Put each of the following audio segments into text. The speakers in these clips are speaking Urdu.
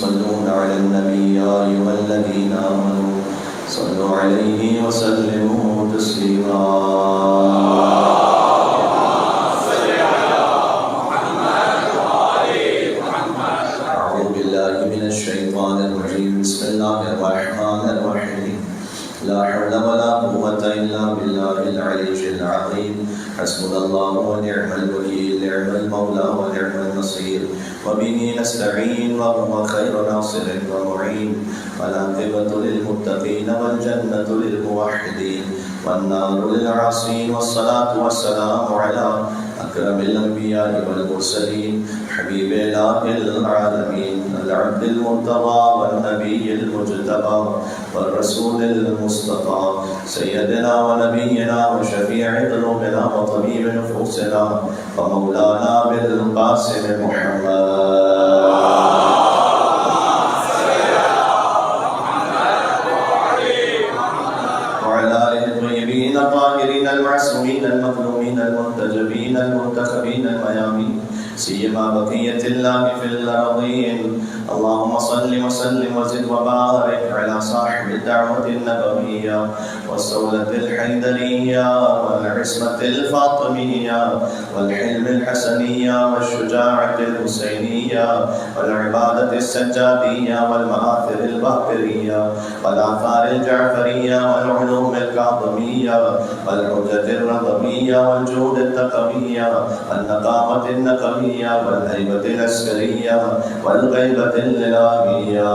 يصلون على النبي يا أيها الذين آمنوا صلوا عليه وسلموا تسليما. بسم الله الرحمن الرحيم لا حول ولا قوة إلا بالله العلي العظيم حسبنا الله ونعم الوكيل نعم المولى ونعم النصير وبه نستعين وهو خير ناصر ومعين والعاقبة للمتقين والجنة للموحدين والنار للعاصين والصلاة والسلام على أكرم الأنبياء والمرسلين حبيب إله العالمين العبد المرتضى والنبي المجتبى والرسول المصطفى سيدنا ونبينا وشفيع ذنوبنا وطبيب نفوسنا ومولانا بالقاسم محمد الطاهرين المعصومين المظلومين المنتجبين المنتخبين الميامين سيما بقية الله في الأرضين. اللهم صل وسلم وزد وبارك على صاحب الدعوة النبوية والصولة الحيدرية والعصمة الفاطمية والحلم الحسنية والشجاعة الحسينية والعبادة السجادية والمآثر الباقرية والآثار الجعفرية والعلوم الكاظمية والحجة الرضمية والجود التقوية والنقامة النقمية والهيبة العسكرية والغيبة الإلهية.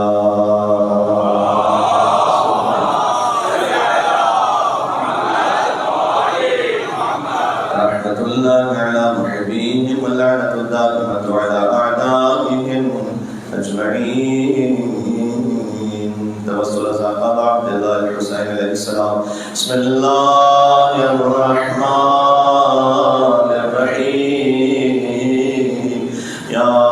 رحمة الله على محبيهم واللعنة الدائمة على أعدائهم أجمعين. توسل ساقط عبد الله الحسين عليه السلام. بسم الله الرحمن الرحيم. يا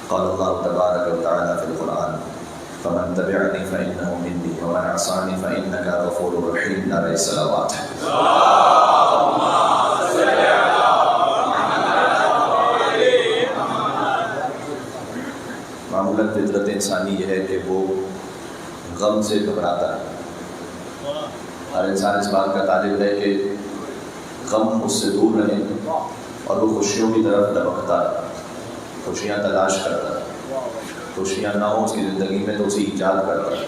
قال الله تبارك وتعالى في القرآن فمن تبعني فإنه مني ومن عصاني فإنك غفور رحيم. نعرہ صلوات. معمولاً فطرت انسانی یہ ہے کہ وہ غم سے گھبراتا ہے. ہر انسان اس بات کا طالب ہے کہ غم اس سے دور رہے اور وہ خوشیوں کی طرف لپکتا ہے, خوشیاں تلاش کرتا ہے, خوشیاں نہ ہوں اس کی زندگی میں تو اسے ایجاد کرتا ہے,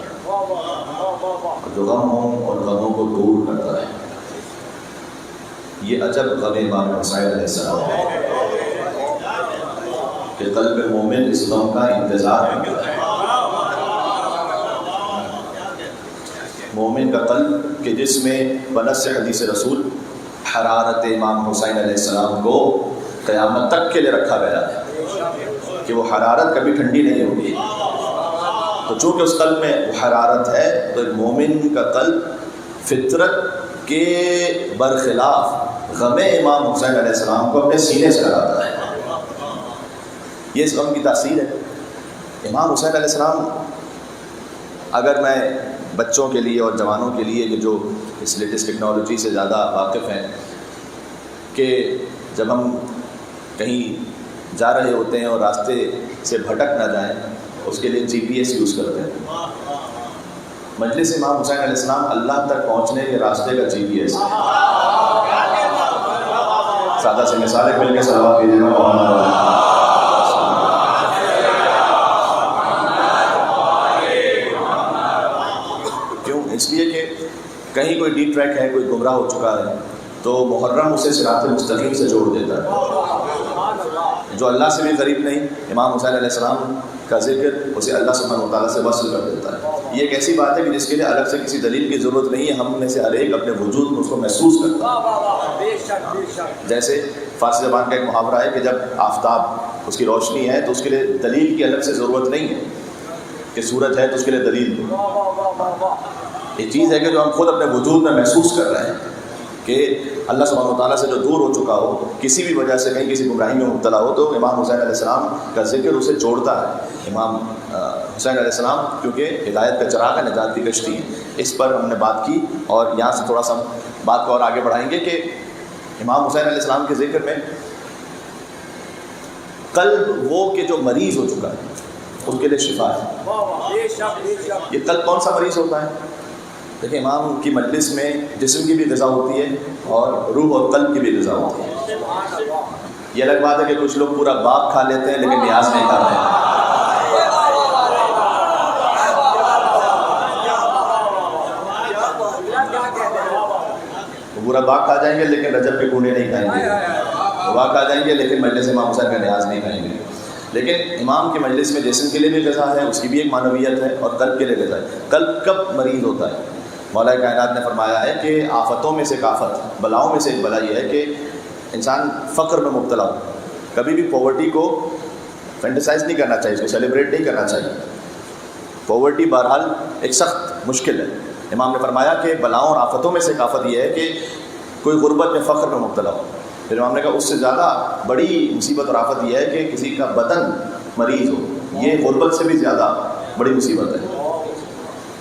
جو غم ہوں اور غموں کو دور کرتا ہے. یہ عجب غم امام حسین علیہ السلام ہے کہ قلب مومن اس غم کا انتظار کرتا ہے. مومن کا قلب کہ جس میں بنص حدیث رسول حرارت امام حسین علیہ السلام کو قیامت تک کے لیے رکھا گیا ہے کہ وہ حرارت کبھی ٹھنڈی نہیں ہوگی. تو چونکہ اس قلب میں وہ حرارت ہے تو ایک مومن کا قلب فطرت کے برخلاف غم امام حسین علیہ السلام کو اپنے سینے سے لگاتا ہے. یہ اس غم کی تاثیر ہے. امام حسین علیہ السلام، اگر میں بچوں کے لیے اور جوانوں کے لیے کہ جو اس لیٹسٹ ٹیکنالوجی سے زیادہ واقف ہیں، کہ جب ہم کہیں جا رہے ہوتے ہیں اور راستے سے بھٹک نہ جائیں، اس کے لیے GPS یوز کرتے ہیں. مجلس امام حسین علیہ السلام اللہ تک پہنچنے کے راستے کا GPS ہے. سادہ سے مثالیں مل کے صلوات کیجیے گا محمد. کیوں؟ اس لیے کہ کہیں کوئی ڈی ٹریک ہے، کوئی گمراہ ہو چکا ہے، تو محرم اسے صراط مستقیم سے جوڑ دیتا ہے. جو اللہ سے بھی قریب نہیں، امام حسین علیہ السلام کا ذکر اسے اللہ سبحانہ و تعالیٰ سے وصل کر دیتا ہے. یہ ایک ایسی بات ہے کہ جس کے لیے الگ سے کسی دلیل کی ضرورت نہیں ہے. ہم میں سے ہر ایک اپنے وجود میں اس کو محسوس کرتا ہے. جیسے فارسی زبان کا ایک محاورہ ہے کہ جب آفتاب اس کی روشنی ہے تو اس کے لیے دلیل کی الگ سے ضرورت نہیں ہے، کہ سورج ہے تو اس کے لیے دلیل دو. ایک چیز ہے کہ جو ہم خود اپنے وجود میں محسوس کر رہے ہیں کہ اللہ سبحانہ و تعالیٰ سے جو دور ہو چکا ہو، کسی بھی وجہ سے کہیں کسی گمراہی میں مبتلا ہو، تو امام حسین علیہ السلام کا ذکر اسے جوڑتا ہے. امام حسین علیہ السلام کیونکہ ہدایت کا چراغ ہے، نجات کی کشتی ہے. اس پر ہم نے بات کی اور یہاں سے تھوڑا سا ہم بات کو اور آگے بڑھائیں گے کہ امام حسین علیہ السلام کے ذکر میں قلب وہ کہ جو مریض ہو چکا ہے اس کے لیے شفا ہے. یہ قلب کون سا مریض ہوتا ہے؟ دیکھیں، امام کی مجلس میں جسم کی بھی غذا ہوتی ہے اور روح اور قلب کی بھی غذا ہوتی ہے. یہ الگ بات ہے کہ کچھ لوگ پورا باغ کھا لیتے ہیں لیکن نیاز نہیں کھاتے ہیں. پورا باغ کھا جائیں گے لیکن رجب کے کونے نہیں کھائیں گے. باغ کھا جائیں گے لیکن مجلس امام حسین کا نیاز نہیں کھائیں گے. لیکن امام کی مجلس میں جسم کے لیے بھی غذا ہے، اس کی بھی ایک معنویت ہے، اور قلب کے لیے غذا ہے. قلب کب مریض ہوتا ہے؟ مولا کائنات نے فرمایا ہے کہ آفتوں میں سے ایک آفت، بلاؤں میں سے ایک بلا یہ ہے کہ انسان فقر میں مبتلا ہو. کبھی بھی پاورٹی کو فینٹیسائز نہیں کرنا چاہیے، اس کو سیلیبریٹ نہیں کرنا چاہیے. پاورٹی بہرحال ایک سخت مشکل ہے. امام نے فرمایا کہ بلاؤں اور آفتوں میں سے ایک آفت یہ ہے کہ کوئی غربت میں، فقر میں مبتلا ہو. پھر امام نے کہا اس سے زیادہ بڑی مصیبت اور آفت یہ ہے کہ کسی کا بدن مریض ہو. یہ غربت سے بھی زیادہ بڑی مصیبت ہے.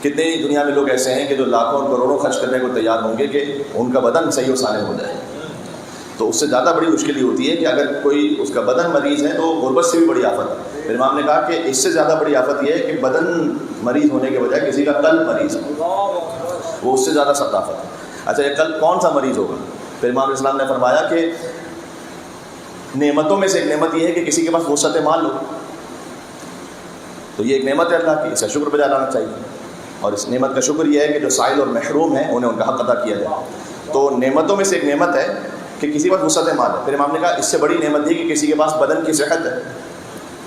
کتنے ہی دنیا میں لوگ ایسے ہیں کہ جو لاکھوں اور کروڑوں خرچ کرنے کو تیار ہوں گے کہ ان کا بدن صحیح و سالم ہو جائے. تو اس سے زیادہ بڑی مشکل یہ ہوتی ہے کہ اگر کوئی اس کا بدن مریض ہے تو غربت سے بھی بڑی آفت ہے. پھر امام نے کہا کہ اس سے زیادہ بڑی آفت یہ ہے کہ بدن مریض ہونے کے بجائے کسی کا قلب مریض ہو، وہ اس سے زیادہ سخت آفت ہے. اچھا، یہ قلب کون سا مریض ہوگا؟ پھر امام علیہ السلام نے فرمایا کہ نعمتوں میں سے ایک نعمت یہ ہے کہ کسی کے پاس وسعت مال ہو. تو یہ ایک نعمت ہے اللہ کی، اس کا شکر بجا لانا چاہیے. اور اس نعمت کا شکر یہ ہے کہ جو سائل اور محروم ہیں انہیں ان کا حق ادا کیا جائے. تو نعمتوں میں سے ایک نعمت ہے کہ کسی کے پاس وسعت مال ہے. پھر امام نے کہا اس سے بڑی نعمت یہ کہ کسی کے پاس بدن کی صحت ہے،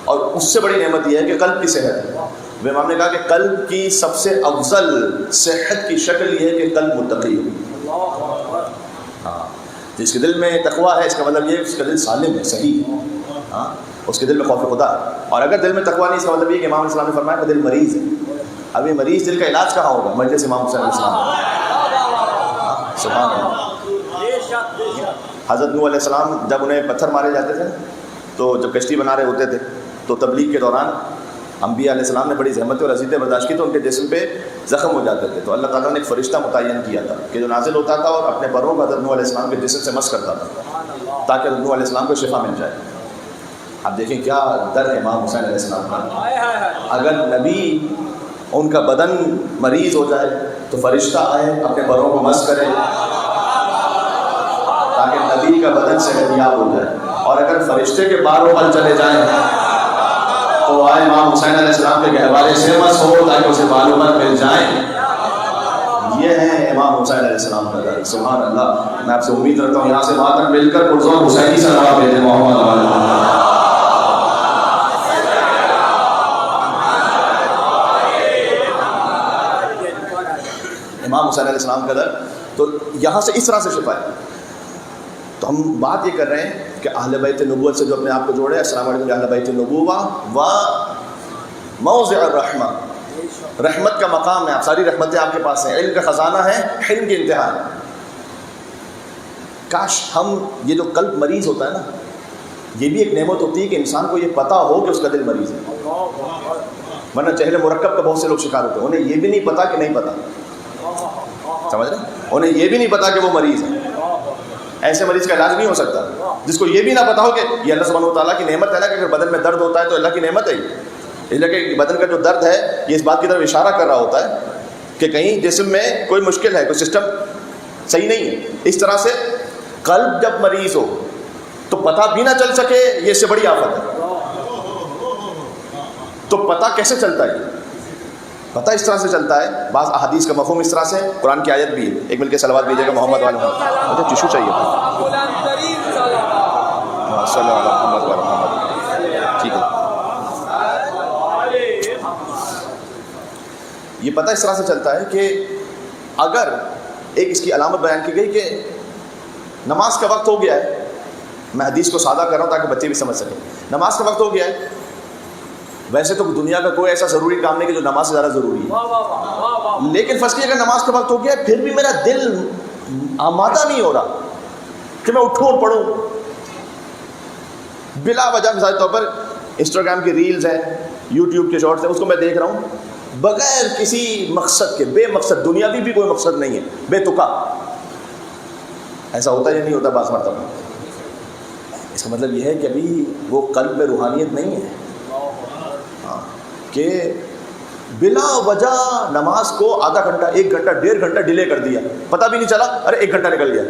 اور اس سے بڑی نعمت یہ ہے کہ قلب کی صحت ہے. پھر امام نے کہا کہ قلب کی سب سے افضل صحت کی شکل یہ ہے کہ قلب متقی ہو. ہاں، جس کے دل میں تقویٰ ہے اس کا مطلب یہ ہے اس کا دل سالم ہے، صحیح ہے. ہاں، اس کے دل میں خوف خدا ہے. اور اگر دل میں تقویٰ نہیں، اس کا مطلب یہ کہ امام علیہ السلام نے فرمایا کہ دل مریض ہے. اب یہ مریض دل کا علاج کہاں ہوگا؟ مجلس امام حسین علیہ السلام. سبحان اللہ. حضرت نوح علیہ السلام جب انہیں پتھر مارے جاتے تھے، تو جب کشتی بنا رہے ہوتے تھے تو تبلیغ کے دوران انبیاء علیہ السلام نے بڑی زحمت اور اذیتیں برداشت کی تو ان کے جسم پہ زخم ہو جاتے تھے. تو اللہ تعالیٰ نے ایک فرشتہ متعین کیا تھا کہ جو نازل ہوتا تھا اور اپنے پروں کو حضرت نوح علیہ السلام کے جسم سے مس کرتا تھا تاکہ حضرت نوح علیہ السلام کو شفا مل جائے. اب دیکھیں کیا در ہے امام حسین علیہ السلام کا. اگر نبی ان کا بدن مریض ہو جائے تو فرشتہ آئے اپنے پروں کو مس کرے تاکہ نبی کا بدن صحتیاب ہو جائے. اور اگر فرشتے کے بار و بل چلے جائیں تو آئے امام حسین علیہ السلام کے گہوارے سے مس ہو تاکہ اسے بال و بل مل جائیں. یہ ہے امام حسین علیہ السلام کا در. سبحان اللہ. میں آپ سے امید رکھتا ہوں یہاں سے وہاں تک مل کر پرزور حسینی صلوات بھیجیں محمد. امام حسین علیہ السلام کا در. تو یہاں سے اس طرح سے شفا ہے. تو ہم بات یہ کر رہے ہیں کہ اہل بیت نبوت سے جو اپنے آپ کو جوڑے. السلام علیکم اہل بیت نبوہ و موضع الرحمہ. رحمت کا مقام ہے، آپ ساری رحمتیں آپ کے پاس ہیں. علم کا خزانہ ہے، حلم کی انتہا ہے. کاش ہم یہ جو قلب مریض ہوتا ہے نا، یہ بھی ایک نعمت ہوتی ہے کہ انسان کو یہ پتہ ہو کہ اس کا دل مریض ہے. ورنہ چہرے مرکب کا بہت سے لوگ شکار ہوتے ہیں، انہیں یہ بھی نہیں پتا کہ نہیں پتا، سمجھ رہے ہیں؟ انہیں یہ بھی نہیں پتا کہ وہ مریض ہے. ایسے مریض کا علاج نہیں ہو سکتا جس کو یہ بھی نہ پتا ہو کہ یہ اللہ سبحانہ و تعالیٰ کی نعمت ہے نا، کہ اگر بدن میں درد ہوتا ہے تو اللہ کی نعمت ہے. اس لیے کہ بدن کا جو درد ہے یہ اس بات کی طرف اشارہ کر رہا ہوتا ہے کہ کہیں جسم میں کوئی مشکل ہے، کوئی سسٹم صحیح نہیں ہے. اس طرح سے قلب جب مریض ہو تو پتہ بھی نہ چل سکے، یہ اس سے بڑی آفت ہے. تو پتہ کیسے چلتا ہے؟ پتہ اس طرح سے چلتا ہے، بعض احادیث کا مفہوم اس طرح سے، قرآن کی آیت بھی ہے. ایک مل کے صلوات بھیجیے گا محمد والے محمد. مجھے ٹشو چاہیے صلی اللہ علیہ محمد والے محمد. ٹھیک ہے، یہ پتہ اس طرح سے چلتا ہے کہ اگر ایک اس کی علامت بیان کی گئی کہ نماز کا وقت ہو گیا ہے، میں حدیث کو سادہ کر رہا ہوں تاکہ بچے بھی سمجھ سکیں. نماز کا وقت ہو گیا ہے، ویسے تو دنیا کا کوئی ایسا ضروری کام نہیں کہ جو نماز سے زیادہ ضروری ہے، لیکن فرض کیجیے اگر نماز کا وقت ہو گیا ہے پھر بھی میرا دل آمادہ نہیں ہو رہا کہ میں اٹھوں اور پڑھوں. بلا وجہ مثال کے طور پر انسٹاگرام کی ریلز ہیں، یوٹیوب کے شارٹس ہیں، اس کو میں دیکھ رہا ہوں بغیر کسی مقصد کے، بے مقصد، دنیاوی بھی کوئی مقصد نہیں ہے، بے تکا. ایسا ہوتا ہے یا نہیں ہوتا بعض مرتبہ؟ اس کا مطلب یہ ہے کہ ابھی وہ قلب میں روحانیت نہیں ہے، کہ بلا وجہ نماز کو آدھا گھنٹہ، 1 گھنٹہ، 1.5 گھنٹہ ڈیلے کر دیا، پتہ بھی نہیں چلا، ارے 1 گھنٹہ نکل گیا.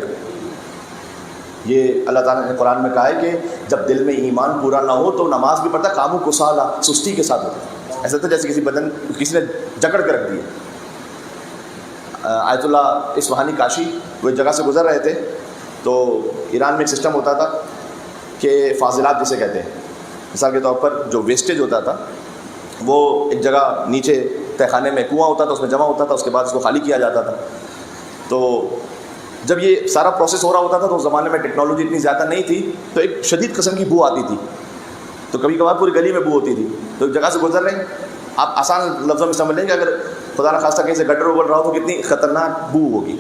یہ اللہ تعالیٰ نے قرآن میں کہا ہے کہ جب دل میں ایمان پورا نہ ہو تو نماز بھی پڑھتا کاموں کو سالا، سستی کے ساتھ ہوتا ہے. ایسا تو جیسے کسی نے جکڑ کے رکھ دیا. آیت اللہ اصفہانی کاشی وہ ایک جگہ سے گزر رہے تھے، تو ایران میں ایک سسٹم ہوتا تھا کہ فاضلات جسے کہتے ہیں، مثال کے طور پر جو ویسٹیج ہوتا تھا وہ ایک جگہ نیچے تہہ خانے میں کنواں ہوتا تھا، اس میں جمع ہوتا تھا، اس کے بعد اس کو خالی کیا جاتا تھا. تو جب یہ سارا پروسیس ہو رہا ہوتا تھا تو اس زمانے میں ٹیکنالوجی اتنی زیادہ نہیں تھی، تو ایک شدید قسم کی بو آتی تھی، تو کبھی کبھار پوری گلی میں بو ہوتی تھی. تو ایک جگہ سے گزر رہے ہیں، آپ آسان لفظوں میں سمجھ لیں کہ اگر خدا نخواستہ کہیں سے گٹر ابل رہا ہو تو کتنی خطرناک بو ہوگی.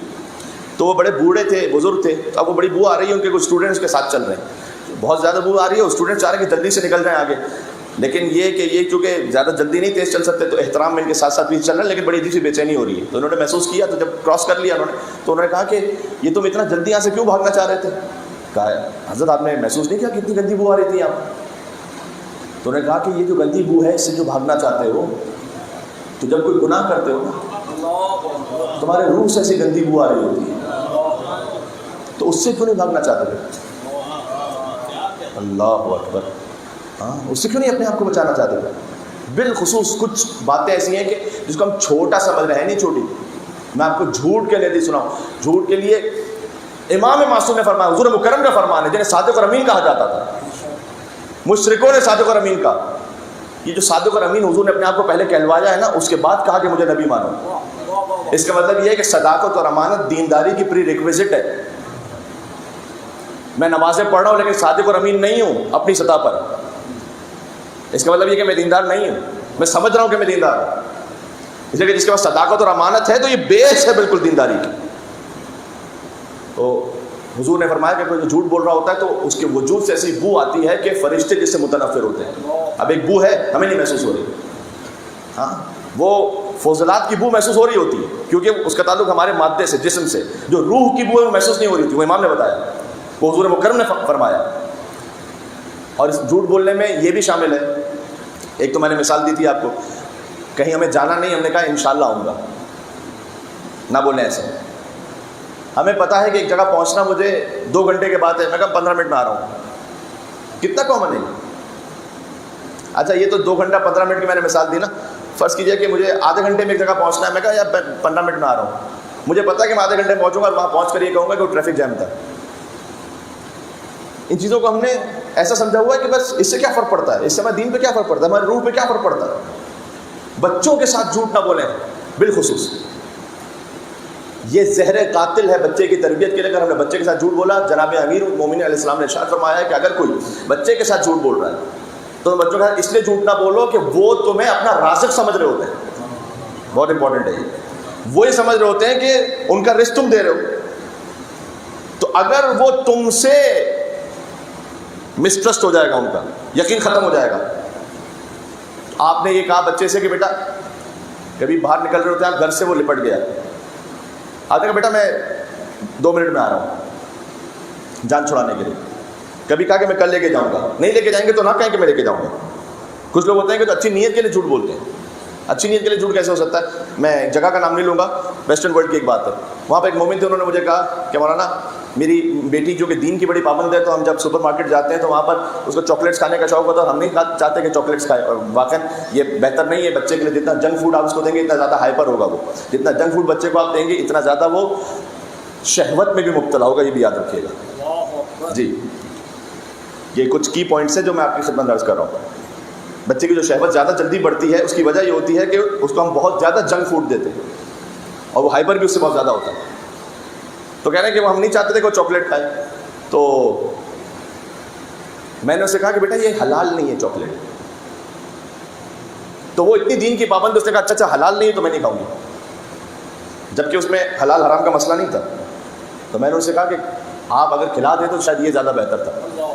تو وہ بڑے بوڑھے تھے، بزرگ تھے، تو اب وہ بڑی بو آ رہی ہے، ان کے کچھ اسٹوڈنٹس کے ساتھ چل رہے ہیں، بہت زیادہ بو آ رہی ہے، اور اسٹوڈنٹ چاہ رہے ہیں کہ جلدی سے نکل جائیں آگے. لیکن یہ کہ یہ چونکہ زیادہ جلدی نہیں تیز چل سکتے تو احترام میں ان کے ساتھ ساتھ بھی چل رہے ہیں، لیکن بڑی عجیب سی بے چینی ہو رہی ہے. تو انہوں نے محسوس کیا، تو جب کراس کر لیا انہوں نے، تو انہوں نے کہا کہ یہ تم اتنا جلدی یہاں سے کیوں بھاگنا چاہ رہے تھے؟ کہا حضرت آپ نے محسوس نہیں کیا کتنی گندی بو آ رہی تھی آپ؟ تو انہوں نے کہا کہ یہ جو گندی بو ہے اس سے جو بھاگنا چاہتے ہو، تو جب کوئی گناہ کرتے ہو نا تمہارے روح سے ایسی گندی بو آ رہی ہوتی ہے، تو اس سے کیوں نہیں بھاگنا چاہتے تھے؟ اللہ اکبر. ہاں، اس سے کیوں نہیں اپنے آپ کو بچانا چاہتے تھے؟ بالخصوص کچھ باتیں ایسی ہیں کہ جس کو ہم چھوٹا سمجھ رہے ہیں، نہیں چھوٹی. میں آپ کو جھوٹ کے لیے سناؤں، جھوٹ کے لیے امام معصوم نے فرمایا، حضور مکرم کا فرمان ہے، جنہیں صادق اور امین کہا جاتا تھا. مشرکوں نے صادق اور امین کہا. یہ جو صادق اور امین حضور نے اپنے آپ کو پہلے کہلوایا ہے نا، اس کے بعد کہا کہ مجھے نبی مانو. اس کا مطلب یہ ہے کہ صداقت اور امانت دینداری کی پری ریکویزٹ ہے. میں نمازیں پڑھ رہا ہوں لیکن صادق اور امین نہیں ہوں اپنی سطح پر، اس کا مطلب یہ کہ میں دیندار نہیں ہوں. میں سمجھ رہا ہوں کہ میں دیندار ہوں، اس لیے کہ جس کے پاس صداقت اور امانت ہے تو یہ بیس ہے بالکل دینداری کی. تو حضور نے فرمایا کہ کوئی جو جھوٹ بول رہا ہوتا ہے تو اس کے وجود سے ایسی بو آتی ہے کہ فرشتے جس سے متنفر ہوتے ہیں. اب ایک بو ہے ہمیں نہیں محسوس ہو رہی، ہاں وہ فضلات کی بو محسوس ہو رہی ہوتی ہے کیونکہ اس کا تعلق ہمارے مادے سے، جسم سے. جو روح کی بو ہے وہ محسوس نہیں ہو رہی تھی، وہ امام نے بتایا، وہ حضور مکرم نے فرمایا. اور اس جھوٹ بولنے میں یہ بھی شامل ہے. ایک تو میں نے مثال دی تھی آپ کو، کہیں ہمیں جانا نہیں، ہم نے کہا انشاءاللہ آؤں گا. نہ بولیں ایسے. ہمیں پتہ ہے کہ ایک جگہ پہنچنا مجھے 2 گھنٹے کے بعد ہے، میں کہا 15 منٹ میں آ رہا ہوں. کتنا کامن ہے. اچھا یہ تو 2 گھنٹہ 15 منٹ کی میں نے مثال دی نا. فرض کیجئے کہ مجھے آدھے گھنٹے میں ایک جگہ پہنچنا ہے، میں کہا یار 15 منٹ میں آ رہا ہوں. مجھے پتہ ہے کہ میں آدھے گھنٹے میں پہنچوں گا، اور وہاں پہنچ کر یہ کہوں گا کہ وہ ٹریفک جام تھا. ان چیزوں کو ہم نے ایسا سمجھا ہوا ہے کہ بس اس سے کیا فرق پڑتا ہے، اس سے ہمارے دین پہ کیا فرق پڑتا ہے، ہماری روح پہ کیا فرق پڑتا ہے. بچوں کے ساتھ جھوٹ نہ بولیں بالخصوص. یہ زہر قاتل ہے بچے کی تربیت کے لیے. اگر ہم نے بچے کے ساتھ جھوٹ بولا، جناب امیر المومنین علیہ السلام نے ارشاد فرمایا ہے کہ اگر کوئی بچے کے ساتھ جھوٹ بول رہا ہے تو بچوں کے ساتھ اس لیے جھوٹ نہ بولو کہ وہ تمہیں اپنا رازق سمجھ رہے ہوتے ہیں. بہت امپورٹنٹ ہے یہ. وہ یہ سمجھ رہے ہوتے ہیں کہ ان کا رزق تم دے رہے ہو. تو اگر وہ تم سے مسٹرسٹ ہو جائے گا، ان کا یقین ختم ہو جائے گا. آپ نے یہ کہا بچے سے کہ بیٹا کبھی باہر نکل رہے ہوتے ہیں آپ گھر سے، وہ لپٹ گیا، آپ نے کہا بیٹا میں 2 منٹ میں آ رہا ہوں جان چھڑانے کے لیے. کبھی کہا کہ میں کل لے کے جاؤں گا، نہیں لے کے جائیں گے تو نہ کہیں کہ میں لے کے جاؤں گا. کچھ لوگ ہوتے ہیں کہ تو اچھی نیت کے لیے جھوٹ بولتے ہیں. اچھی نیت کے لیے جھوٹ کیسے ہو سکتا ہے؟ میں جگہ کا نام نہیں لوں گا، ویسٹرن ورلڈ کی ایک بات ہے. وہاں پہ ایک مومن تھے، انہوں نے مجھے کہا کہ مولانا میری بیٹی جو کہ دین کی بڑی پابند ہے، تو ہم جب سپر مارکیٹ جاتے ہیں تو وہاں پر اس کو چاکلیٹس کھانے کا شوق ہوتا ہے، اور ہم نہیں چاہتے کہ چاکلیٹس کھائے. اور واقعا یہ بہتر نہیں ہے بچے کے لیے. جتنا جنک فوڈ آپ اس کو دیں گے اتنا زیادہ ہائپر ہوگا وہ. جتنا جنک فوڈ بچے کو آپ دیں گے اتنا زیادہ وہ شہوت میں بھی مبتلا ہوگا. یہ بھی یاد رکھیے گا جی. یہ کچھ کی پوائنٹس ہیں جو میں آپ کی خدمت میں عرض کر رہا ہوں. بچے کی جو شہوت زیادہ جلدی بڑھتی ہے، اس کی وجہ یہ ہوتی ہے کہ اس کو ہم بہت زیادہ جنک فوڈ دیتے ہیں، اور وہ ہائپر بھی اس سے بہت زیادہ ہوتا ہے. تو کہہ رہے ہیں کہ وہ ہم نہیں چاہتے تھے کہ وہ چاکلیٹ کھائے. تو میں نے اسے کہا کہ بیٹا یہ حلال نہیں ہے چاکلیٹ. تو وہ اتنی دین کی پابند، اس نے کہا اچھا اچھا حلال نہیں ہے تو میں نہیں کھاؤں گی، جبکہ اس میں حلال حرام کا مسئلہ نہیں تھا. تو میں نے اسے کہا کہ آپ اگر کھلا دیں تو شاید یہ زیادہ بہتر تھا،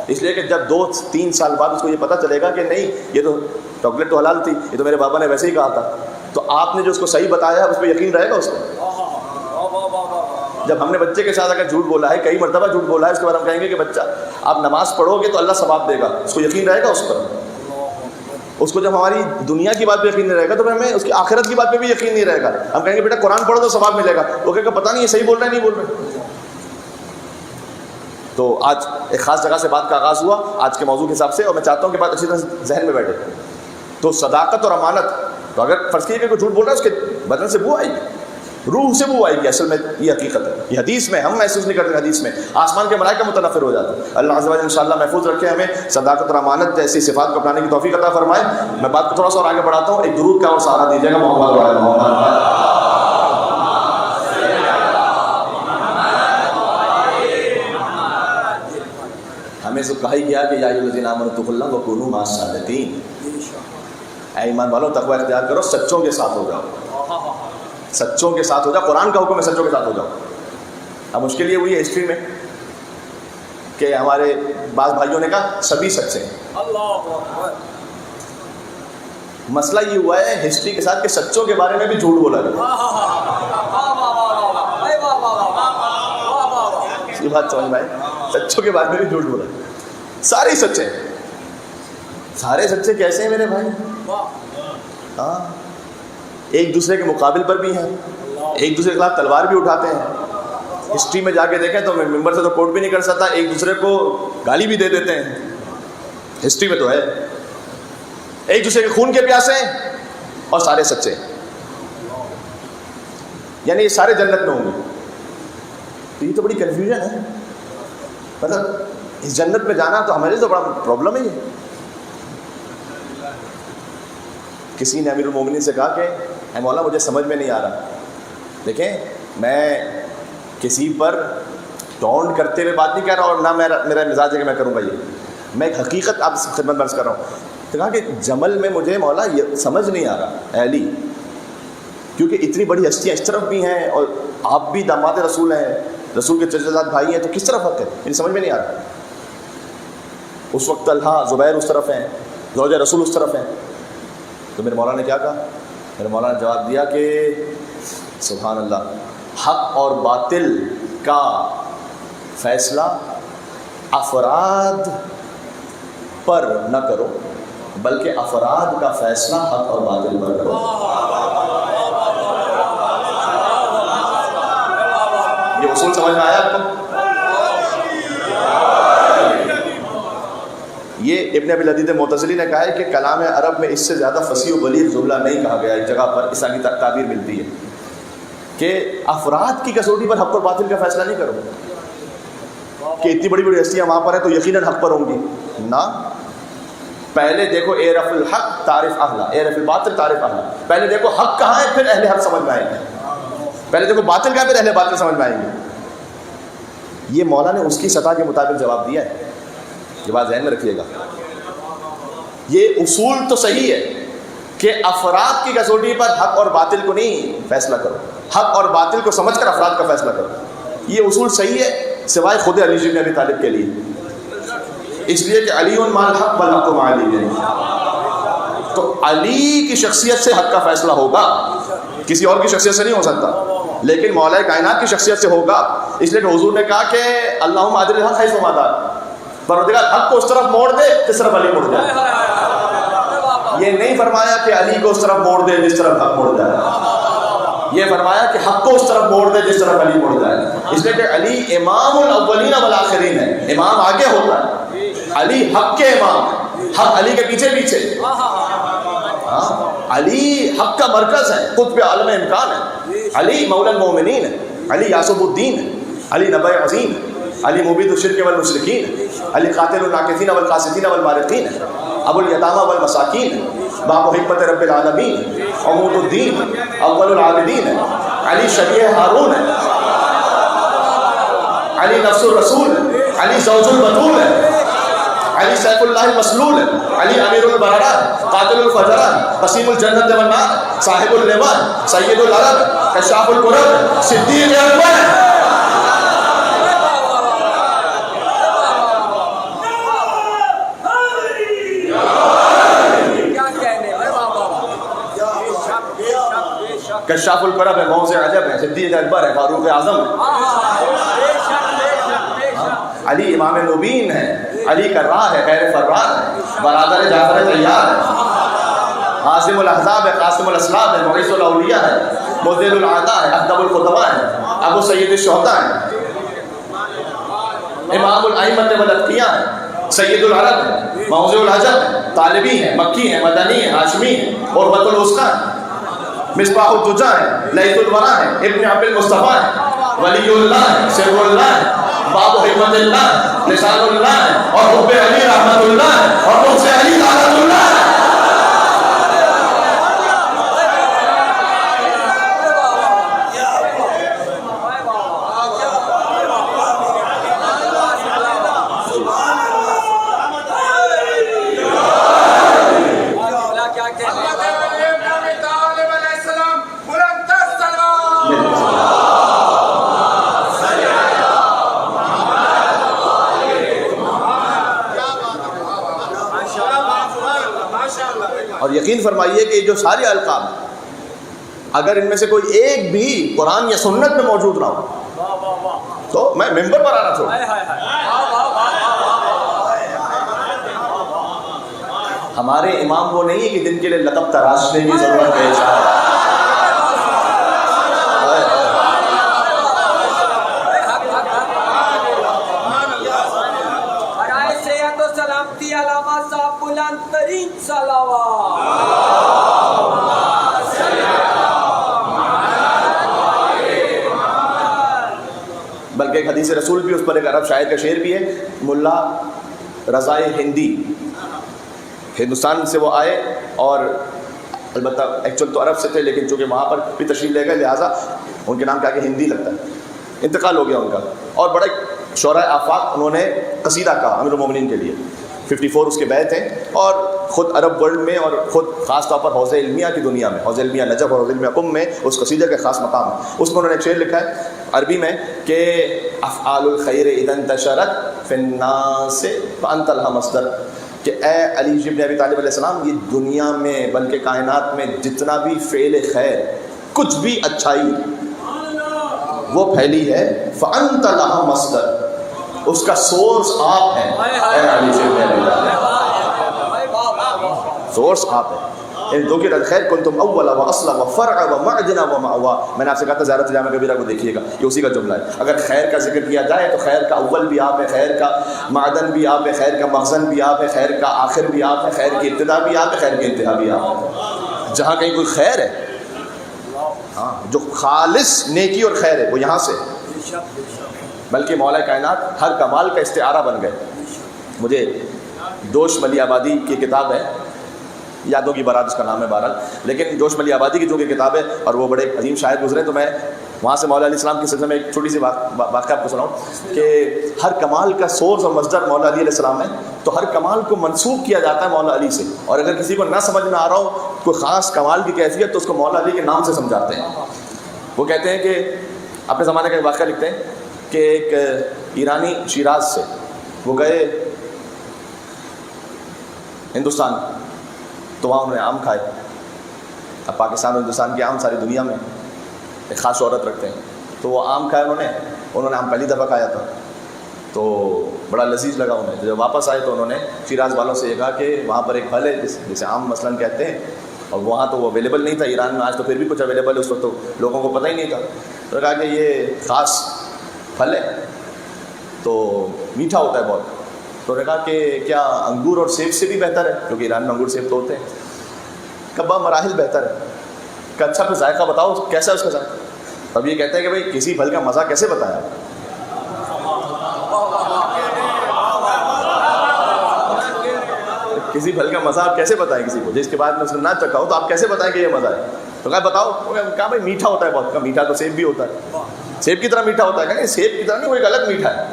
اس لیے کہ جب 2-3 سال بعد اس کو یہ پتہ چلے گا کہ نہیں یہ تو چاکلیٹ تو حلال تھی، یہ تو میرے بابا نے ویسے ہی کہا تھا، تو آپ نے جو اس کو صحیح بتایا اس پہ یقین رہے گا اس کو. جب ہم نے بچے کے ساتھ اگر جھوٹ بولا ہے، کئی مرتبہ جھوٹ بولا ہے، اس کے بعد ہم کہیں گے کہ بچہ آپ نماز پڑھو گے تو اللہ ثواب دے گا، اس کو یقین رہے گا اس پر. اس کو جب ہماری دنیا کی بات پہ یقین نہیں رہے گا تو پھر ہمیں اس کی آخرت کی بات پہ بھی یقین نہیں رہے گا. ہم کہیں گے بیٹا قرآن پڑھو تو ثواب ملے گا، وہ کہے گا پتہ نہیں یہ صحیح بول رہے ہیں نہیں بول رہے. تو آج ایک خاص جگہ سے بات کا آغاز ہوا آج کے موضوع کے حساب سے، اور میں چاہتا ہوں کہ بات اچھی طرح ذہن میں بیٹھے. تو صداقت اور امانت، تو اگر فرض کیجیے کہ کوئی جھوٹ بول رہا ہے اس کے بدن سے بو آئے گی، روح سے بو آئے گی. اصل میں یہ حقیقت ہے، یہ حدیث میں ہم محسوس نہیں کرتے، حدیث میں آسمان کے ملائکہ متنفر ہو جاتے ہیں. اللہ عز و جل انشاءاللہ محفوظ رکھے، ہمیں صداقت اور امانت جیسی صفات کو اپنانے کی توفیق عطا فرمائے. میں بات کو تھوڑا سا اور آگے بڑھاتا ہوں. ایک درود کا اور سہارا دیجیے گا محمد و آل محمد. ہمیں سب کہا ہی گیا کہ یا ایھا الذین آمنوا اتقوا اللہ وکونوا مع الصادقین. اے ایمان والو تقوی اختیار کرو، سچوں کے ساتھ ہو جاؤ، سچوں کے ساتھ ہو جاؤ. قرآن کا حکم ہے سچوں کے ساتھ ہو جاؤ. اب مشکل یہ ہوئی ہے ہسٹری میں کہ ہمارے بعض بھائیوں نے کہا سبھی سچے ہیں. مسئلہ یہ ہوا ہے ہسٹری کے ساتھ کہ سچوں کے بارے میں بھی جھوٹ بولا گیا. یہ بات سمجھ میں آئی؟ سچوں کے بارے میں بھی جھوٹ بولا. سارے سچے ہیں. سارے سچے کیسے ہیں میرے بھائی؟ ہاں، ایک دوسرے کے مقابل پر بھی ہیں، ایک دوسرے کے خلاف تلوار بھی اٹھاتے ہیں. ہسٹری میں جا کے دیکھیں تو ممبر سے تو کوٹ بھی نہیں کر سکتا، ایک دوسرے کو گالی بھی دے دیتے ہیں. ہسٹری میں تو ہے. ایک دوسرے کے خون کے پیاسے ہیں اور سارے سچے ہیں. یعنی یہ سارے جنت میں ہوں گے. تو یہ تو بڑی کنفیوژن ہے. مطلب اس جنت میں جانا تو ہمارے لیے تو بڑا پرابلم ہے. یہ کسی نے امیر المومنین سے کہا کہ اے مولا مجھے سمجھ میں نہیں آ رہا. دیکھیں میں کسی پر ٹونٹ کرتے ہوئے بات نہیں کر رہا، اور نہ میرا مزاج ہے کہ میں کروں گا. یہ میں ایک حقیقت آپ سے خدمت میں عرض کر رہا ہوں. تو کہا کہ جمل میں مجھے مولا یہ سمجھ نہیں آ رہا اے علی، کیونکہ اتنی بڑی ہستیاں اس طرف بھی ہیں اور آپ بھی داماد رسول ہیں، رسول کے چچا زاد بھائی ہیں، تو کس طرف حق ہے؟ یہ سمجھ میں نہیں آ رہا. اس وقت طلحہ زبیر اس طرف ہیں، زوجہ رسول اس طرف ہیں. تو میرے مولا نے کیا کہا؟ میرے مولا نے جواب دیا کہ سبحان اللہ، حق اور باطل کا فیصلہ افراد پر نہ کرو، بلکہ افراد کا فیصلہ حق اور باطل پر کرو. یہ اصول سمجھ میں آیا آپ کو؟ یہ ابن ابی العدید معتزلی نے کہا ہے کہ کلام عرب میں اس سے زیادہ فصیح و بلیغ جملہ نہیں کہا گیا. ایک جگہ پر اس طرح کی تعبیر ملتی ہے کہ افراد کی کسوٹی پر حق اور باطل کا فیصلہ نہیں کرو کہ اتنی بڑی بڑی ہستیاں وہاں پر ہیں تو یقیناً حق پر ہوں گی. نہ، پہلے دیکھو اعرف الحق تعرف اہلا، اعرف الباطل تعرف اہلا. پہلے دیکھو حق کہاں ہے پھر اہل حق سمجھ میں آئیں گے. پہلے دیکھو باطل کہاں ہے پھر اہل باطل سمجھ میں آئیں گے. یہ مولا نے اس کی سطح کے مطابق جواب دیا ہے. یہ بات ذہن میں رکھیے گا. یہ اصول تو صحیح ہے کہ افراد کی کسوٹی پر حق اور باطل کو نہیں فیصلہ کرو، حق اور باطل کو سمجھ کر افراد کا فیصلہ کرو. یہ اصول صحیح ہے، سوائے خود علی بن ابی طالب کے لیے، اس لیے کہ علی مع الحق والحق مع علی، تو علی کی شخصیت سے حق کا فیصلہ ہوگا، کسی اور کی شخصیت سے نہیں ہو سکتا، لیکن مولا کائنات کی شخصیت سے ہوگا۔ اس لیے کہ حضور نے کہا کہ اللہم عادل الحق حیث ما دار، پروردگار حق کو اس طرف موڑ دے جس طرف علی مڑ جائے۔ یہ نہیں فرمایا کہ علی کو اس طرف موڑ دے جس طرف حق مڑ جائے، یہ فرمایا کہ حق کو اس طرف موڑ دے جس طرف علی مڑ جائے، اس لیے کہ علی امام الاولین والآخرین ہے، امام آگے ہوتا ہے، علی حق کے امام، حق علی کے پیچھے پیچھے، علی حق کا مرکز ہے، قطب عالم امکان ہے، علی مولا المومنین ہے، علی یاسب الدین ہے، علی نبی عظیم ہے، علی مبید الشرک والمشرکین ہے، علی قاتل الناکثین والقاسطین والمارقین ہے، ابو الیتامى والمساکین ہے، باب حکمت رب العالمین ہے، عمود الدین ہے، اول العابدین ہے، علی شبیہ ہارون ہے، علی نفس الرسول ہے، علی زوج البتول ہے، علی سیف اللہ المسلول ہے، علی امیر البررہ، قاتل الفجرہ، قسیم الجنت والنار، صاحب اللواء، سید العرب، کشاف الکرب، صدیق اکبر۔ کشاف الکرب ہے، موضع عجب ہے، صدیق اکبر ہے، فاروق اعظم ہے، علی امام مبین ہے، علی کرار ہے، خیر فرار ہے، برادر جعفر طیار ہے، عاصم الاحزاب ہے، قاسم الاسلاب ہے، معیز الاولیاء ہے، مذل العطا ہے، اقدم الخطباء ہے، ابو سید الشہداء ہے، امام الائمۃ والاتقیاء ہے، سید العرب ہے، موضع العجب ہے، طالبی ہے، مکی ہے، مدنی ہے، ہاشمی ہے، قربۃ الوسطی ہے، مصباح الدجا ہے، لیث الورا ہے، ابن عبد المصطفیٰ ہے، ولی اللہ ہے، سر اللہ ہے، باب حکمت اللہ ہے، لسان اللہ ہے، اور حب علی رحمت اللہ ہے، اور مجھ سے علی رحمت اللہ ہے۔ اور یقین فرمائیے کہ جو سارے القاب اگر ان میں سے کوئی ایک بھی قرآن یا سنت میں موجود نہ ہو تو میں ممبر پر آنا چھوڑوں۔ ہمارے امام وہ نہیں ہے کہ جن کے لیے لقب تراشنے کی ضرورت ہے۔ بلکہ ایک حدیث رسول بھی اس پر، ایک عرب شاعر کا شعر بھی ہے، ملا رضائے ہندی، ہندوستان سے وہ آئے اور البتہ ایکچوئل تو عرب سے تھے، لیکن چونکہ وہاں پر بھی تشریف لے گئے لہٰذا ان کے نام کیا کہ ہندی لگتا ہے، انتقال ہو گیا ان کا، اور بڑے شعراء آفاق انہوں نے قصیدہ کہا امیر المومنین کے لیے، 54 اس کے بیت ہیں، اور خود عرب ورلڈ میں اور خود خاص طور پر حوزہ علمیہ کی دنیا میں، حوزہ علمیہ نجف اور حوزہ علمیہ قم میں اس قصیدے کا خاص مقام ہے۔ اس میں انہوں نے ایک شعر لکھا ہے عربی میں کہ افعال الخیر اذا انتشرت فی الناس فانت لها مصدر، کہ اے علی بن ابی طالب علیہ السلام، یہ دنیا میں بلکہ کائنات میں جتنا بھی فعل خیر، کچھ بھی اچھائی وہ پھیلی ہے، فانت لها مصدر، اس کا سورس آپ ہیں، اے علی بن ابی طالب، سورس آپ ہیں۔ ان دو کی خیر کنتم اول و اصل و فرع و معدن و مأوا، میں نے آپ سے کہا تھا زیارت جامع کبیرہ کو دیکھیے گا، یہ اسی کا جملہ ہے۔ اگر خیر کا ذکر کیا جائے تو خیر کا اول بھی آپ ہے، خیر کا معدن بھی آپ ہے، خیر کا مخزن بھی آپ ہے، خیر کا آخر بھی آپ ہے، خیر کی ابتدا بھی آپ ہے، خیر کی انتہا بھی آپ ہے۔ جہاں کہیں کوئی خیر ہے، ہاں جو خالص نیکی اور خیر ہے وہ یہاں سے، بلکہ مولا کائنات ہر کمال کا استعارہ بن گئے۔ مجھے جوش ملی آبادی کی کتاب ہے، یادوں کی بارات اس کا نام ہے بہرحال، لیکن جوش ملی آبادی کی جو کہ کتاب ہے، اور وہ بڑے عظیم شاعر گزرے، تو میں وہاں سے مولا علیہ السلام کے سلسلے میں ایک چھوٹی سی واقعہ آپ کو سناؤں کہ ہر کمال کا سورس اور مصدر مولا علی علیہ السلام ہے، تو ہر کمال کو منسوب کیا جاتا ہے مولا علی سے، اور اگر کسی کو نہ سمجھ میں آ رہا ہو کوئی خاص کمال کی کیفیت تو اس کو مولا علی کے نام سے سمجھاتے ہیں۔ وہ کہتے ہیں کہ اپنے زمانے کا ایک واقعہ لکھتے ہیں کہ ایک ایرانی شیراز سے، وہ گئے ہندوستان، تو وہاں انہوں نے آم کھائے. اب پاکستان اور ہندوستان کے آم ساری دنیا میں ایک خاص شہرت رکھتے ہیں. تو وہ آم کھائے انہوں نے آم پہلی دفعہ کھایا تھا تو بڑا لذیذ لگا انہیں. جب واپس آئے تو انہوں نے شیراز والوں سے یہ کہا کہ وہاں پر ایک پھل ہے جسے آم مثلاً کہتے ہیں، اور وہاں تو وہ اویلیبل نہیں تھا. ایران میں آج تو پھر بھی کچھ اویلیبل ہے، اس وقت تو لوگوں کو پتہ ہی نہیں تھا. تو کہا کہ یہ خاص پھل ہے تو میٹھا ہوتا ہے بہت. تو نے کہا کہ کیا انگور اور سیب سے بھی بہتر ہے، کیونکہ ایران میں انگور سیب تو ہوتے ہیں. کبا مراحل بہتر ہے کہ اچھا پھر ذائقہ بتاؤ کیسا ہے اس کا ذائقہ. اب یہ کہتے ہیں کہ بھائی کسی پھل کا مزہ کیسے بتایا، کسی پھل کا مزہ آپ کیسے بتائیں کسی کو جس کے بعد میں اس نے نہ چکھا ہو، تو آپ کیسے بتائیں کہ یہ مزہ ہے. تو کہا بتاؤ. کہا بھائی میٹھا ہوتا ہے بہت. کا میٹھا تو سیب بھی ہوتا ہے، سیب کی طرح میٹھا ہوتا ہے. کہ سیب کی طرح نہیں، وہ ایک الگ میٹھا ہے.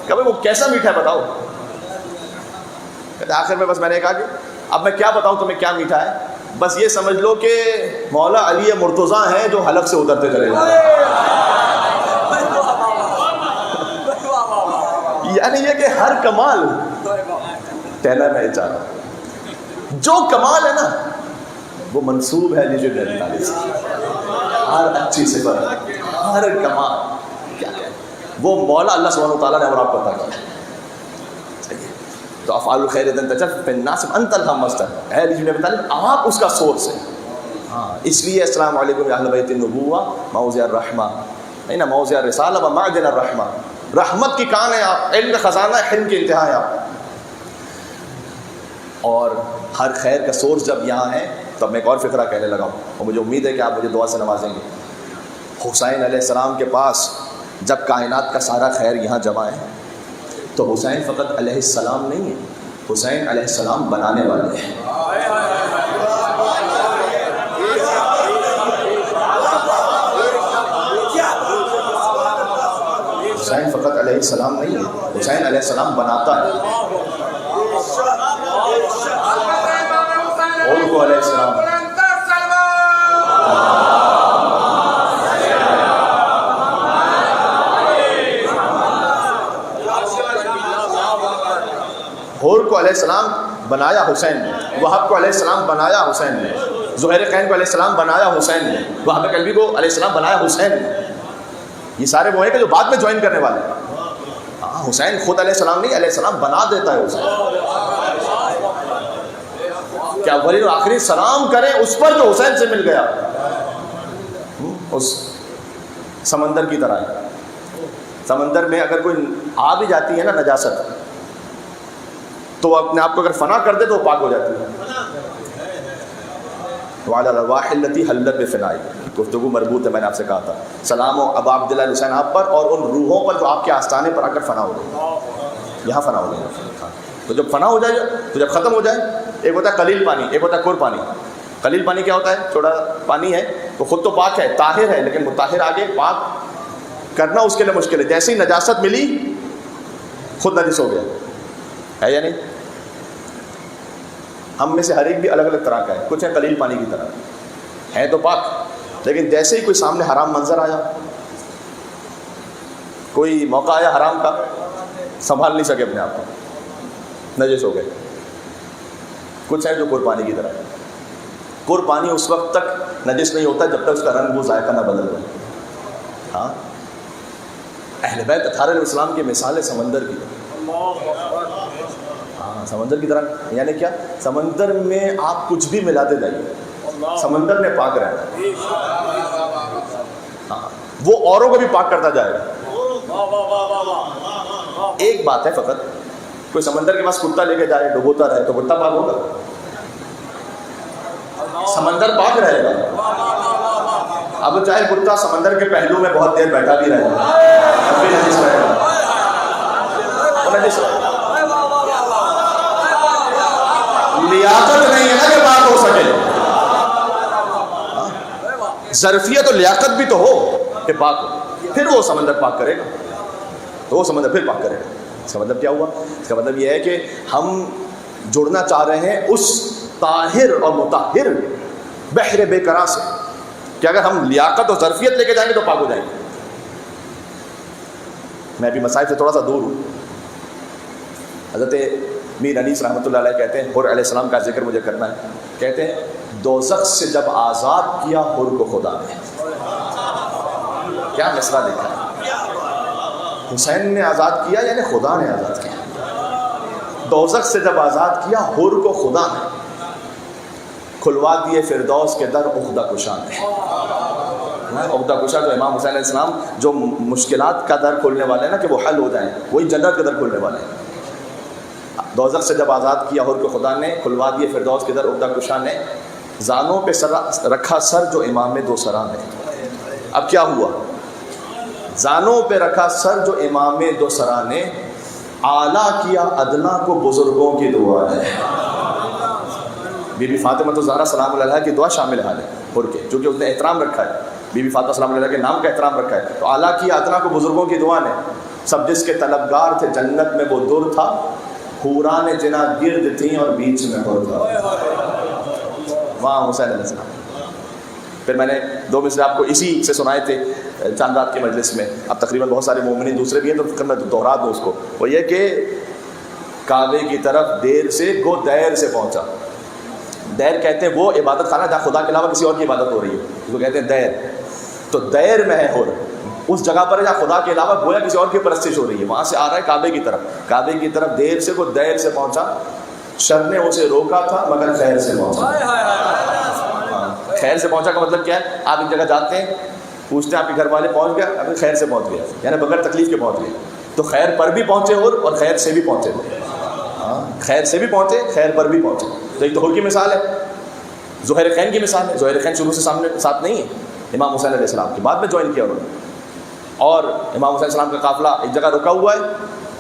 کہ بھائی وہ کیسا میٹھا ہے بتاؤ. آخر میں بس میں نے کہا کہ اب میں کیا بتاؤں تمہیں کیا میٹھا ہے، بس یہ سمجھ لو کہ مولا علی مرتضیٰ ہیں جو حلق سے اترتے چلے جا رہے ہیں. یعنی یہ کہ ہر کمال کہنا میں چاہ رہا ہوں، جو کمال ہے نا وہ منسوب ہے لیجیے نبی علیہ السلام. ہر اچھی صفت، ہر کمال کیا ہے وہ مولا اللہ سبحانہ وتعالیٰ نے اور آپ کو عطا کیا. تو افعال الخیر تنتشر فی الناس انت الہمست ہے لیجیے نبی تعالیٰ، آپ اس کا سورس ہے. ہاں اس لیے السلام علیکم یا اہل بیت النبوہ موضع الرحمہ، نہیں نا موضع الرسالہ و معدن الرحمہ. رحمت کی کان ہے آپ، علم کا خزانہ ہے، حلم کی انتہا ہے آپ. اور ہر خیر کا سورس جب یہاں ہے تب میں ایک اور فقرہ کہنے لگا ہوں، اور مجھے امید ہے کہ آپ مجھے دعا سے نوازیں گے. حسین علیہ السلام کے پاس جب کائنات کا سارا خیر یہاں جمع ہے تو حسین فقط علیہ السلام نہیں ہے، حسین علیہ السلام بنانے والے ہیں. حسین فقط علیہ السلام نہیں ہے، حسین علیہ السلام بناتا ہے. اور کو علیہ السلام ہور کو علیہ السلام بنایا حسین نے، وہب کو علیہ السلام بنایا حسین نے، زہیر قین کو علیہ السلام بنایا حسین نے، وہب کلبی کو علیہ السلام بنایا حسین نے. یہ سارے وہ ہیں کہ جو بعد میں جوائن کرنے والے ہیں. ہاں حسین خود علیہ السلام نہیں، علیہ السلام بنا دیتا ہے حسین. کیا ولی اور آخری سلام کریں اس پر جو حسین سے مل گیا، اس سمندر کی طرح ہے. سمندر میں اگر کوئی آ بھی جاتی ہے نا نجاست، تو اپنے آپ کو اگر فنا کر دے تو وہ پاک ہو جاتی ہے. وعلی الارواح التی حلت بفنائی، گفتگو مربوط ہے، میں نے آپ سے کہا تھا. سلام و ابا عبداللہ حسین آپ پر اور ان روحوں پر جو آپ کے آستانے پر آ کر فنا ہو گئے. یہاں فنا ہو گئے. تو جب فنا ہو جائے، تو جب ختم ہو جائے، ایک ہوتا ہے قلیل پانی، ایک ہوتا ہے کور پانی. قلیل پانی کیا ہوتا ہے؟ تھوڑا پانی ہے تو خود تو پاک ہے، طاہر ہے، لیکن مطہر آگے پاک کرنا اس کے لیے مشکل ہے. جیسے ہی نجاست ملی خود نجس ہو گیا ہے یا نہیں؟ ہم میں سے ہر ایک بھی الگ الگ طرح کا ہے. کچھ ہے قلیل پانی کی طرح ہے تو پاک، لیکن جیسے ہی کوئی سامنے حرام منظر آیا، کوئی موقع آیا حرام کا، سنبھال نہیں سکے اپنے آپ کو، نجس ہو گئے. کچھ ہے جو قربانی کی طرح ہے. قربانی اس وقت تک نجس نہیں ہوتا جب تک اس کا رنگ وہ ذائقہ نہ بدل جائے. ہاں اہل بیت اطہار علیہ السلام کی مثال ہے سمندر کی. ہاں سمندر کی طرح، یعنی کیا؟ سمندر میں آپ کچھ بھی ملاتے جائیے، سمندر نے پاک رہنا. ہاں وہ اوروں کو بھی پاک کرتا جائے گا. ایک بات ہے فقط، کوئی سمندر کے پاس کتا لے کے جائے ڈبوتا رہے تو کتا پاک ہوگا؟ سمندر پاک رہے گا. اب چاہے کتا سمندر کے پہلو میں بہت دیر بیٹھا بھی رہے گا، اب بھی نجس رہے گا. لیاقت نہیں ہے نا کہ پاک ہو سکے. ظرفیت اور لیاقت بھی تو ہو کہ پاک ہو، پھر وہ سمندر پاک کرے گا، تو وہ سمندر پھر پاک کرے گا. اس کا مطلب کیا ہوا؟ اس کا مطلب یہ ہے کہ ہم جڑنا چاہ رہے ہیں اس طاہر اور مطہر بحر بے قرار سے کہ اگر ہم لیاقت اور ظرفیت لے کے جائیں گے تو پاک ہو جائیں گے. میں بھی مسائل سے تھوڑا سا دور ہوں. حضرت میر انیس رحمۃ اللہ علیہ کہتے ہیں حر علیہ السلام کا ذکر مجھے کرنا ہے. کہتے ہیں دوزخ سے جب آزاد کیا حر کو خدا نے. کیا مسئلہ لکھا ہے. حسین نے آزاد کیا یعنی خدا نے آزاد کیا. دوزخ سے جب آزاد کیا حر کو خدا نے کھلوا دیے فردوس کے در عقدہ کشا نے. عقدہ کشا جو امام حسین علیہ السلام جو مشکلات کا در کھولنے والے ہیں نا کہ وہ حل ہو جائیں, وہی جنت کا در کھولنے والے ہیں. دوزخ سے جب آزاد کیا حر کو خدا نے کھلوا دیے فردوس کے در عقدہ کشا نے. زانوں پہ رکھا سر جو امام دو سرا نے. اب کیا ہوا؟ زانوں پہ رکھا سر جو امام دو سرا نے اعلیٰ کیا ادنا کو بزرگوں کی دعا ہے. بی بی فاطمہ تو زہرا سلام اللہ علیہا کی دعا شامل حال ہے حر کے, چونکہ اس نے احترام رکھا ہے. بی بی فاطمہ سلام اللہ علیہا کے نام کا احترام رکھا ہے. تو اعلیٰ کیا ادنا کو بزرگوں کی دعا نے. سب جس کے طلبگار تھے جنت میں وہ در تھا, حوران جنا گرد تھیں اور بیچ میں حر تھا. وہاں حسین علیہ السلام. پھر میں نے 2 مصرے آپ کو اسی سے سنائے تھے چاند رات کی مجلس میں. اب تقریباً بہت سارے مومنین دوسرے بھی ہیں تو میں دوہرا دوں اس کو. وہ یہ کہ کعبے کی طرف دیر سے گو دیر سے پہنچا. دیر کہتے ہیں وہ عبادت خانہ جہاں خدا کے علاوہ کسی اور کی عبادت ہو رہی ہے, اس کو کہتے ہیں دیر. تو دیر میں ہے حر, اس جگہ پر جہاں خدا کے علاوہ گویا کسی اور کی پرستش ہو رہی ہے, وہاں سے آ رہا ہے کعبے کی طرف. کعبے کی طرف دیر سے وہ دیر سے پہنچا. شر نے اسے روکا تھا مگر خیر سے پہنچا. خیر سے پہنچا کا مطلب کیا ہے؟ آپ ایک جگہ جاتے ہیں, پوچھتے ہیں آپ کے گھر والے پہنچ گیا, اپنے خیر سے پہنچ گیا, یعنی بغیر تکلیف کے پہنچ گئے. تو خیر پر بھی پہنچے اور خیر سے بھی پہنچے. خیر سے بھی پہنچے, خیر پر بھی پہنچے. تو ایک تو حر کی مثال ہے, زہیر خین کی مثال ہے. زہیر خین شروع سے ساتھ نہیں ہے, امام حسین علیہ السلام کے بعد میں جوائن کیا انہوں نے. اور امام حسین علیہ السلام کا قافلہ ایک جگہ رکا ہوا ہے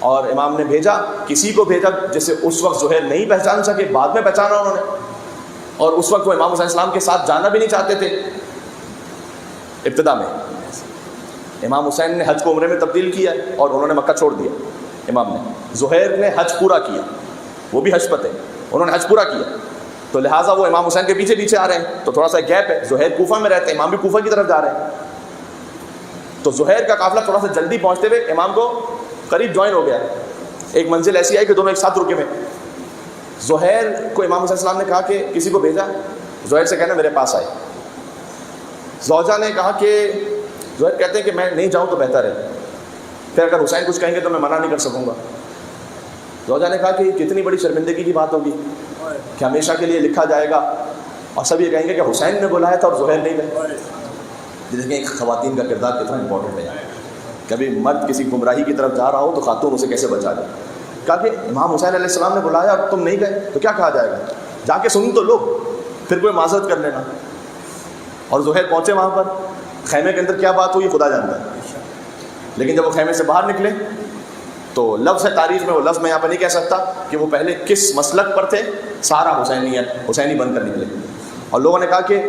اور امام نے بھیجا, کسی کو بھیجا جسے اس وقت زہیر نہیں پہچان سکے, بعد میں پہچانا انہوں نے. اور اس وقت وہ امام حسین السلام کے ساتھ جانا بھی نہیں چاہتے تھے. ابتدا میں امام حسین نے حج کو عمرے میں تبدیل کیا اور انہوں نے مکہ چھوڑ دیا. امام نے, زہیر نے حج پورا کیا, وہ بھی حج پتے, انہوں نے حج پورا کیا. تو لہٰذا وہ امام حسین کے پیچھے پیچھے آ رہے ہیں, تو تھوڑا سا گیپ ہے. زہیر کوفہ میں رہتے ہیں, امام بھی کوفہ کی طرف جا رہے ہیں. تو زہیر کا قافلہ تھوڑا سا جلدی پہنچتے ہوئے امام کو قریب جوائن ہو گیا. ایک منزل ایسی آئی کہ دونوں ایک ساتھ رکے ہوئے. زہیر کو امام حسین السلام نے کہا کہ کسی کو بھیجا, زہیر سے کہنا میرے پاس آئے. زوجہ نے کہا کہ زہیر کہتے ہیں کہ میں نہیں جاؤں تو بہتر ہے, پھر اگر حسین کچھ کہیں گے تو میں منع نہیں کر سکوں گا. زوجہ نے کہا کہ کتنی بڑی شرمندگی کی بات ہوگی کہ ہمیشہ کے لیے لکھا جائے گا اور سب یہ کہیں گے کہ حسین نے بلایا تھا اور زہیر نہیں گئے. دیکھیں ایک خواتین کا کردار کتنا امپورٹنٹ ہے. کبھی مرد کسی گمراہی کی طرف جا رہا ہو تو خاتون اسے کیسے بچا دے. کہا کہ امام حسین علیہ السلام نے بلایا اور تم نہیں گئے تو کیا کہا جائے گا, جا کے سن تو لو, پھر کوئی معذرت کر لینا. اور زہیر پہنچے وہاں پر, خیمے کے اندر کیا بات ہوئی خدا جانتا ہے. لیکن جب وہ خیمے سے باہر نکلے تو لفظ ہے تاریخ میں, وہ لفظ میں یہاں پر نہیں کہہ سکتا کہ وہ پہلے کس مسلک پر تھے, سارا حسینی بن کر نکلے. اور لوگوں نے کہا کہ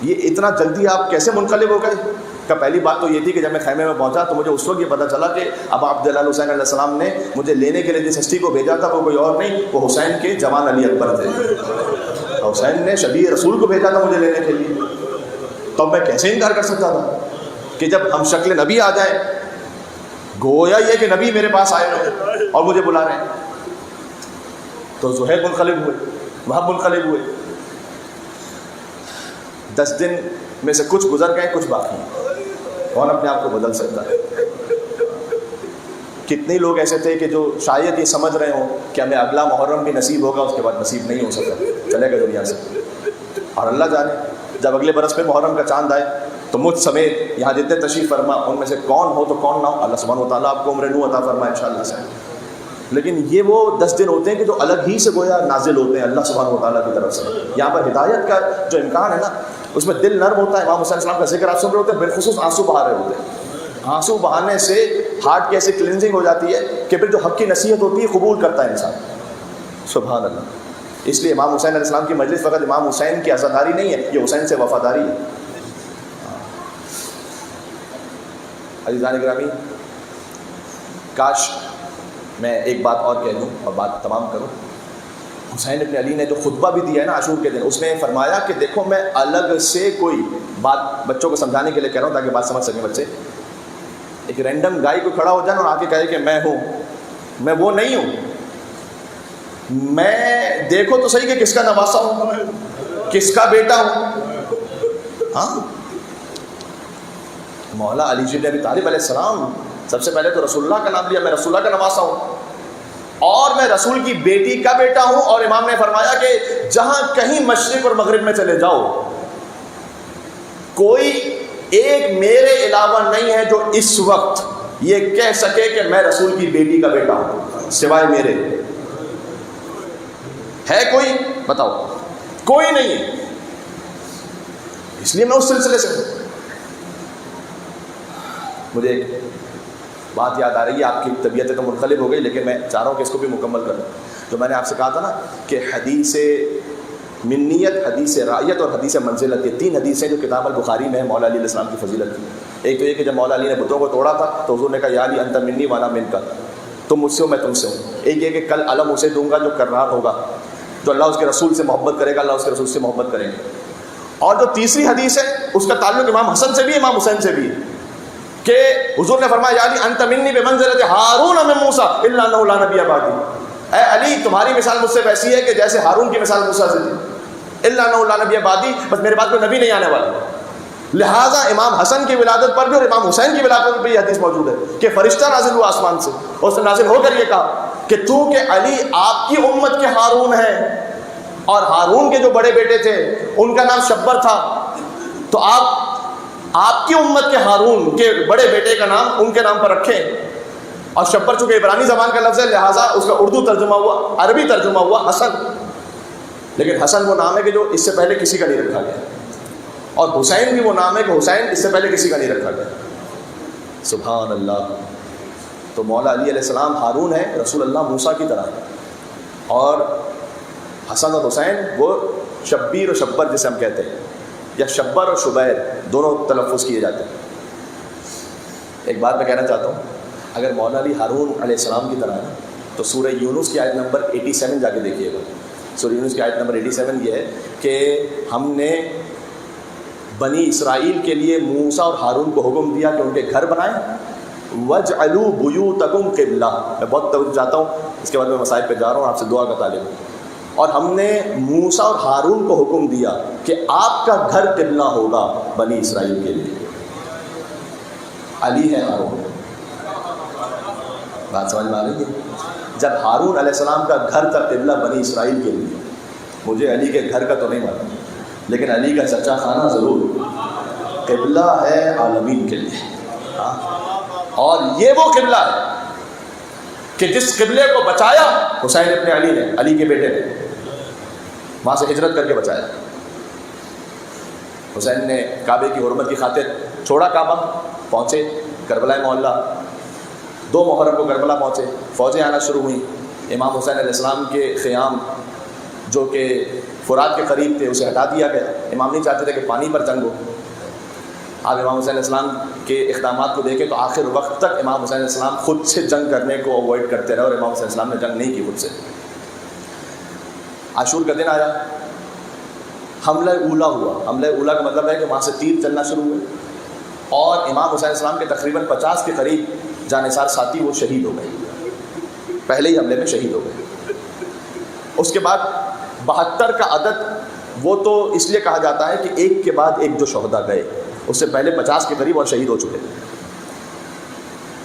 یہ اتنا جلدی آپ کیسے منقلب ہو گئے. کہ پہلی بات تو یہ تھی کہ جب میں خیمے میں پہنچا تو مجھے اس وقت یہ پتہ چلا کہ اب عبداللہ حسین علیہ السلام نے مجھے لینے کے لیے جس ہستی کو بھیجا تھا وہ کوئی اور نہیں, وہ حسین کے جوان علی اکبر تھے. حسین نے شبیہ رسول کو بھیجا تھا مجھے لینے کے لیے. تو میں کیسے انکار کر سکتا تھا کہ جب ہم شکل نبی آ جائیں, گویا یہ کہ نبی میرے پاس آئے ہوئے اور مجھے بلا رہے ہیں. تو زہیر منقلب ہوئے, وہاں منقلب ہوئے. 10 دن میں سے کچھ گزر گئے, کچھ باقی ہیں. کون اپنے آپ کو بدل سکتا ہے؟ کتنے لوگ ایسے تھے کہ جو شاید یہ سمجھ رہے ہوں کہ ہمیں اگلا محرم بھی نصیب ہوگا, اس کے بعد نصیب نہیں ہو سکتا, چلے گا دنیا سے. اور اللہ جانے جب اگلے برس پہ محرم کا چاند آئے تو مجھ سمیت یہاں جتنے تشریف فرما ان میں سے کون ہو تو کون نہ ہو, اللہ سبحانہ و تعالیٰ آپ کو عمر نو عطا فرمائے انشاءاللہ سے. لیکن یہ وہ 10 دن ہوتے ہیں کہ جو الگ ہی سے گویا نازل ہوتے ہیں اللہ سبحانہ و تعالیٰ کی طرف سے. یہاں پر ہدایت کا جو امکان ہے نا, اس میں دل نرم ہوتا ہے. امام حسین السلام کا ذکر آپ سن رہے ہوتے ہیں, بالخصوص آنسو بہا رہے ہوتے ہیں. آنسو بہانے سے ہارٹ کی ایسی کلینزنگ ہو جاتی ہے کہ پھر جو حق کی نصیحت ہوتی ہے قبول کرتا ہے انسان. سبحان اللہ. اس لیے امام حسین علیہ السلام کی مجلس فقط امام حسین کی عزاداری نہیں ہے, یہ حسین سے وفاداری ہے. عزیزان گرامی, کاش میں ایک بات اور کہہ دوں اور بات تمام کروں. حسین ابن علی نے جو خطبہ بھی دیا ہے نا عاشور کے دن, اس میں فرمایا کہ دیکھو میں الگ سے کوئی بات بچوں کو سمجھانے کے لیے کہہ رہا ہوں تاکہ بات سمجھ سکیں بچے. ایک رینڈم گائی کو کھڑا ہو جائے اور آ کے کہے کہ میں ہوں، میں وہ نہیں ہوں، میں دیکھو تو صحیح کہ کس کا نواسا ہوں، کس کا بیٹا ہوں. ہاں، مولا علی بن ابی طالب علیہ السلام سب سے پہلے تو رسول اللہ کا نام لیا، میں رسول اللہ کا نواسا ہوں اور میں رسول کی بیٹی کا بیٹا ہوں. اور امام نے فرمایا کہ جہاں کہیں مشرق اور مغرب میں چلے جاؤ، کوئی ایک میرے علاوہ نہیں ہے جو اس وقت یہ کہہ سکے کہ میں رسول کی بیٹی کا بیٹا ہوں سوائے میرے. ہے کوئی؟ بتاؤ. کوئی نہیں ہے. اس لیے میں اس سلسلے سے مجھے ایک بات یاد آ رہی ہے. آپ کی طبیعتیں تو منقلب ہو گئی لیکن میں چاہ رہا ہوں کہ اس کو بھی مکمل کروں. جو میں نے آپ سے کہا تھا نا کہ حدیث منیت، حدیث رعیت اور حدیث منزلت، یہ 3 حدیثیں جو کتاب البخاری میں ہے مولا علی علیہ السلام کی فضیلت کی. ایک تو یہ کہ جب مولا علی نے بتوں کو توڑا تھا تو حضور نے کہا یا علی انت منی وانا منک، تم مجھ سے ہو میں تم سے ہوں. ایک یہ کہ کل علم اسے دوں گا جو کرار ہوگا، جو اللہ اس کے رسول سے محبت کرے گا اللہ اس کے رسول سے محبت کریں گے. اور جو تیسری حدیث ہے اس کا تعلق امام حسن سے بھی امام حسین سے بھی کہ حضور نے فرمایا یا علی انت منی بمنزلت ہارون من موسیٰ الا انہ لا نبی بعدی. اے علی تمہاری مثال مجھ سے ویسی ہے کہ جیسے ہارون کی مثال موسیٰ سے تھی، الا انہ لا نبی بعدی، بس میرے بعد کوئی نبی نہیں آنے والا. لہٰذا امام حسن کی ولادت پر بھی اور امام حسین کی ولادت پر بھی یہ حدیث موجود ہے کہ فرشتہ نازل ہوا آسمان سے اور اس نے نازل ہو کر یہ کہا کہ تو کہ علی آپ کی امت کے ہارون ہیں اور ہارون کے جو بڑے بیٹے تھے ان کا نام شبر تھا، تو آپ کی امت کے ہارون کے بڑے بیٹے کا نام ان کے نام پر رکھیں. اور شبر چونکہ عبرانی زبان کا لفظ ہے لہٰذا اس کا اردو ترجمہ ہوا، عربی ترجمہ ہوا حسن. لیکن حسن وہ نام ہے کہ جو اس سے پہلے کسی کا نہیں رکھا گیا، اور حسین بھی وہ نام ہے کہ حسین اس سے پہلے کسی کا نہیں رکھا گیا. سبحان اللہ. تو مولا علی علیہ السلام ہارون ہے، رسول اللہ موسیٰ کی طرح ہے، اور حسن اور حسین وہ شبیر و شبر جسے ہم کہتے ہیں، یا شبر اور شبیر دونوں تلفظ کیے جاتے ہیں. ایک بات میں کہنا چاہتا ہوں، اگر مولا علی ہارون علیہ السلام کی طرح ہے تو سورہ یونس کی آیت نمبر 87 جا کے دیکھیے گا. سورہ یونس کی آیت نمبر 87 یہ ہے کہ ہم نے بنی اسرائیل کے لیے موسیٰ اور ہارون کو حکم دیا کہ ان کے گھر بنائیں. وَاجْعَلُوا بُيُوتَكُمْ قِبْلَةً. میں بہت توجہ چاہتا ہوں، اس کے بعد میں مسائل پہ جا رہا ہوں، آپ سے دعا کا طالب ہوں. اور ہم نے موسیٰ اور ہارون کو حکم دیا کہ آپ کا گھر قبلہ ہوگا بنی اسرائیل کے لیے. علی ہے ہارون. بات سمجھ میں آ رہی ہے؟ جب ہارون علیہ السلام کا گھر تھا قبلہ بنی اسرائیل کے لیے، مجھے علی کے گھر کا تو نہیں معلوم لیکن علی کا چچا خانہ ضرور قبلہ ہے عالمین کے لیے. اور یہ وہ قبلہ ہے کہ جس قبلے کو بچایا حسین ابن علی نے، علی کے بیٹے نے، وہاں سے ہجرت کر کے بچایا. حسین نے کعبے کی حرمت کی خاطر چھوڑا کعبہ، پہنچے کربلا معلّہ. 2 محرم کو کربلا پہنچے، فوجیں آنا شروع ہوئیں. امام حسین علیہ السلام کے خیام جو کہ فرات کے قریب تھے اسے ہٹا دیا گیا. امام نہیں چاہتے تھے کہ پانی پر جنگ ہو. آپ امام حسین علیہ السلام کے اقدامات کو دیکھیں تو آخر وقت تک امام حسین علیہ السلام خود سے جنگ کرنے کو اوائڈ کرتے رہے اور امام حسین علیہ السلام نے جنگ نہیں کی خود سے. عاشور کا دن آیا، حملہ اولا ہوا. حملہ اولا کا مطلب ہے کہ وہاں سے تیر چلنا شروع ہوئے اور امام حسین علیہ السلام کے تقریباً 50 کے قریب جانثار ساتھی وہ شہید ہو گئے، پہلے ہی حملے میں شہید ہو گئے. اس کے بعد 72 کا عدد وہ تو اس لیے کہا جاتا ہے کہ ایک کے بعد ایک جو شہداء گئے، اس سے پہلے 50 کے قریب اور شہید ہو چکے.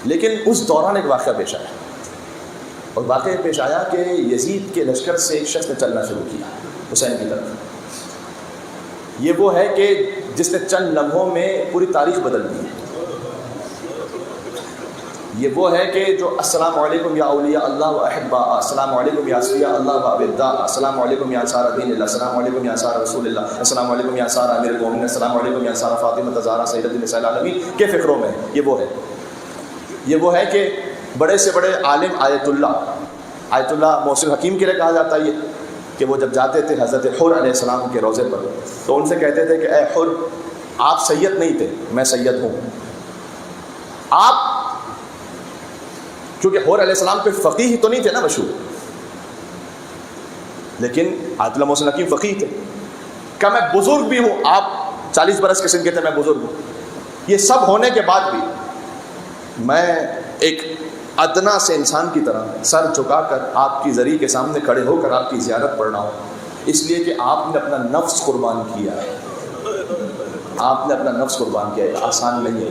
لیکن اس دوران ایک واقعہ پیش آیا، اور واقعہ پیش آیا کہ یزید کے لشکر سے ایک شخص نے چلنا شروع کیا حسین کی طرف. یہ وہ ہے کہ جس نے چند لمحوں میں پوری تاریخ بدل دی ہے. یہ وہ ہے کہ جو السلام علیکم یا اولیاء اللہ و احباء، السلام علیکم یا اصفیاء اللہ و ابداء، السلام علیکم یا انصار دین اللہ، السلام علیکم یا انصار رسول اللہ، السلام علیکم یا انصار امیر المومنین، السلام علیکم یا انصار فاطمہ زہرا سیدۃ النساء العالمین کے فقروں میں. یہ وہ ہے کہ بڑے سے بڑے عالم آیت اللہ محسن حکیم کے لیے کہا جاتا ہے یہ کہ وہ جب جاتے تھے حضرت حر علیہ السلام کے روضے پر تو ان سے کہتے تھے کہ اے حر، آپ سید نہیں تھے، میں سید ہوں. آپ کیونکہ حور علیہ السلام کوئی فقیہ تو نہیں تھے نا مشہور، لیکن آیت اللہ محسن حکیم فقیہ تھے. کہ میں بزرگ بھی ہوں، آپ 40 برس کے سن کے تھے، میں بزرگ ہوں. یہ سب ہونے کے بعد بھی میں ایک ادنا سے انسان کی طرح سر جھکا کر آپ کی زری کے سامنے کھڑے ہو کر آپ کی زیارت پڑھ رہا ہوں، اس لیے کہ آپ نے اپنا نفس قربان کیا ہے. آپ نے اپنا نفس قربان کیا ہے، آسان نہیں ہے.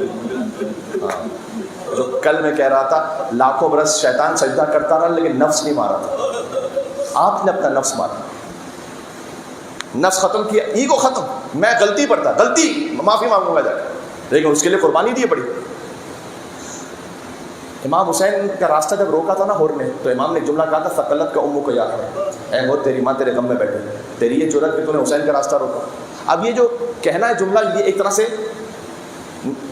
ہاں، جو کل میں کہہ رہا تھا لاکھوں برس شیطان سجدہ کرتا رہا لیکن نفس نہیں مارا تھا. آپ نے اپنا نفس مارا، نفس ختم کیا، ایگو ختم. میں غلطی پر تھا، غلطی معافی مانگوں گا جا کے، لیکن اس کے لیے قربانی دی پڑی. امام حسین کا راستہ جب روکا تھا نا ہور نے، تو امام نے جملہ کہا تھا ثقلت کا امو کو یا اے ہو تیری ماں تیرے غم میں بیٹھے، تیری یہ جرأت کہ تو نے حسین کا راستہ روکا. اب یہ جو کہنا ہے جملہ، یہ ایک طرح سے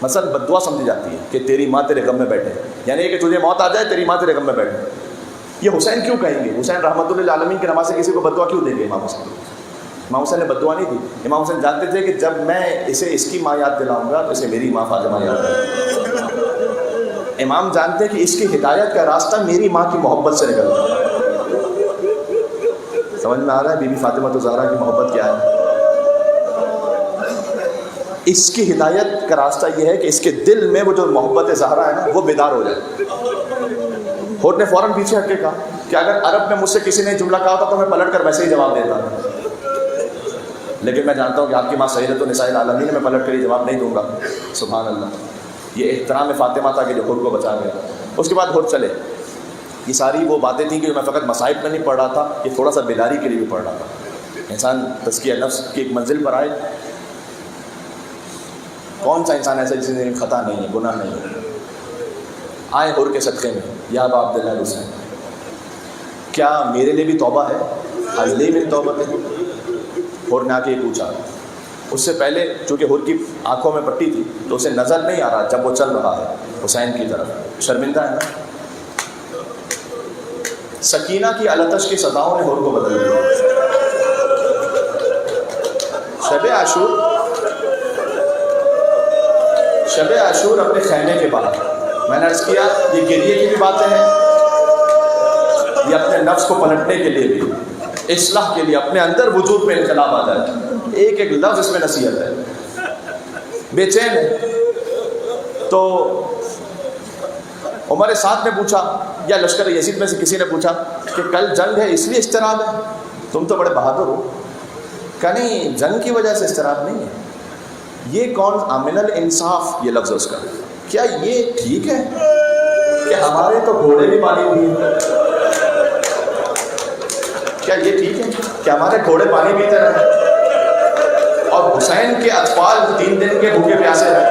مثلا بددعا سمجھی جاتی ہے کہ تیری ماں تیرے غم میں بیٹھے، یعنی کہ تجھے موت آ جائے تیری ماں تیرے غم میں بیٹھے. یہ حسین کیوں کہیں گے؟ حسین رحمۃ اللہ عالمین کے نماز سے کسی کو بددعا کیوں دیں گے؟ امام حسین نے بددعا نہیں دی. امام حسین جانتے تھے کہ جب میں اسے اس کی ماں یاد دلاؤں گا تو اسے میری ماں فاطمہ یاد دلائے گا. امام جانتے ہیں کہ اس کی ہدایت کا راستہ میری ماں کی محبت سے نکلتا ہے. سمجھ میں آ رہا ہے بی بی فاطمہ زہرا کی محبت کیا ہے؟ اس کی ہدایت کا راستہ یہ ہے کہ اس کے دل میں وہ جو محبت زہرا ہے نا وہ بیدار ہو جائے. ہوٹ نے فوراً پیچھے ہٹ کے کہا کہ اگر عرب میں مجھ سے کسی نے جملہ کہا تھا تو میں پلٹ کر ویسے ہی جواب دیتا، لیکن میں جانتا ہوں کہ آپ کی ماں سیدۃ النساء العالمین، میں پلٹ کر یہ جواب نہیں دوں گا. سبحان اللہ. یہ احترام فاطمہ تھا کہ جو خود کو بچا گیا. اس کے بعد ہور چلے. یہ ساری وہ باتیں تھیں کہ میں فقط مصائب میں نہیں پڑھ رہا تھا، یہ تھوڑا سا بیداری کے لیے بھی پڑھ رہا تھا. انسان تزکیہ نفس کی ایک منزل پر آئے. کون سا انسان ایسا جس نے خطا نہیں ہے، گناہ نہیں ہے؟ آئے ہور کے صدقے میں، یا ابا عبداللہ حسین کیا میرے لیے بھی توبہ ہے؟ حضلی میری توبہ ہے. ہور نے آ کے یہ پوچھا. اس سے پہلے چونکہ ہور کی آنکھوں میں پٹی تھی تو اسے نظر نہیں آ رہا جب وہ چل رہا ہے حسین کی طرف. شرمندہ ہے نا. سکینہ کی التش کی صداؤں نے ہور کو بدل دیا. شب عاشور اپنے خیمے کے باہر، میں نے عرض کیا یہ گریے کی بھی باتیں ہیں، یہ اپنے نفس کو پلٹنے کے لیے بھی، اصلاح کے لیے، اپنے اندر وجود میں انقلاب آ جائے. ایک ایک لفظ اس میں نصیحت ہے. بے چین ہے. تو عمر سعد نے پوچھا، یا لشکر یزید میں سے کسی نے پوچھا کہ کل جنگ ہے اس لیے اضطراب ہے؟ تم تو بڑے بہادر ہو. کہ نہیں، جنگ کی وجہ سے اضطراب نہیں ہے. یہ کون امن الانصاف یہ لفظ اس کا. کیا یہ ٹھیک ہے کہ ہمارے تو گھوڑے بھی پانی پیے؟ کیا یہ ٹھیک ہے کہ ہمارے گھوڑے پانی پیتے رہے اور حسین کے اطفال 3 دن کے بھوکے پیاسے رہے؟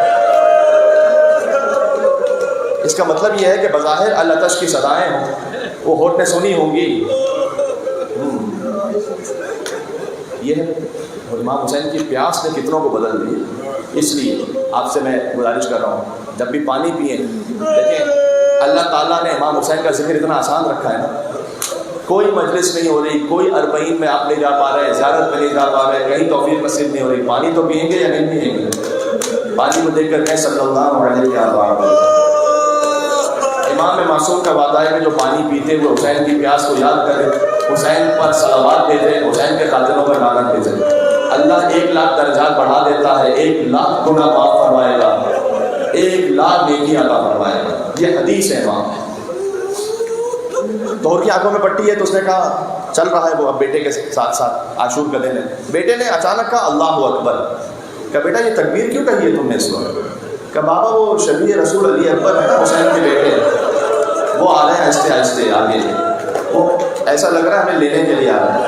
اس کا مطلب یہ ہے کہ بظاہر التش کی صدائیں ہوں وہ ہوٹ نے سنی ہوں گی. یہ ہے امام حسین کی پیاس نے کتنوں کو بدل دی. اس لیے آپ سے میں گزارش کر رہا ہوں جب بھی پانی پئیں. دیکھیں اللہ تعالیٰ نے امام حسین کا ذکر اتنا آسان رکھا ہے نا. کوئی مجلس نہیں ہو رہی، کوئی اربعین میں آپ نہیں جا پا رہے، زیارت میں نہیں جا پا رہے، کہیں توفیق نصیب نہیں ہو رہی، پانی تو پئیں گے یا نہیں پئیں گے؟ پانی کو دیکھ کر کہیں صلی اللہ علیہ وسلم. امام معصوم کا وعدہ ہے کہ جو پانی پیتے وہ حسین کی پیاس کو یاد کرے، حسین پر صلوات بھیجے، حسین کے قاتلوں پر لعنت بھیجے. اللہ 1,00,000 درجات بڑھا دیتا ہے، 1,00,000 گناہ معاف فرمائے گا، 1,00,000 نیکی عطا فرمائے گا. یہ حدیث ہے امام. تو اور کی آنکھوں میں پٹی ہے تو اس نے کہا چل رہا ہے وہ اب بیٹے کے ساتھ ساتھ عاشور کا دن ہے. بیٹے نے اچانک کہا اللہ اکبر. کہا بیٹا یہ تکبیر کیوں کہی ہے تم نے اس وقت؟ کہ بابا وہ شبیہ رسول علی اکبر ہے نا حسین کے بیٹے، وہ آ رہے ہیں آہستہ آہستہ آگے، وہ ایسا لگ رہا ہے ہمیں لینے کے لیے آ رہے ہیں.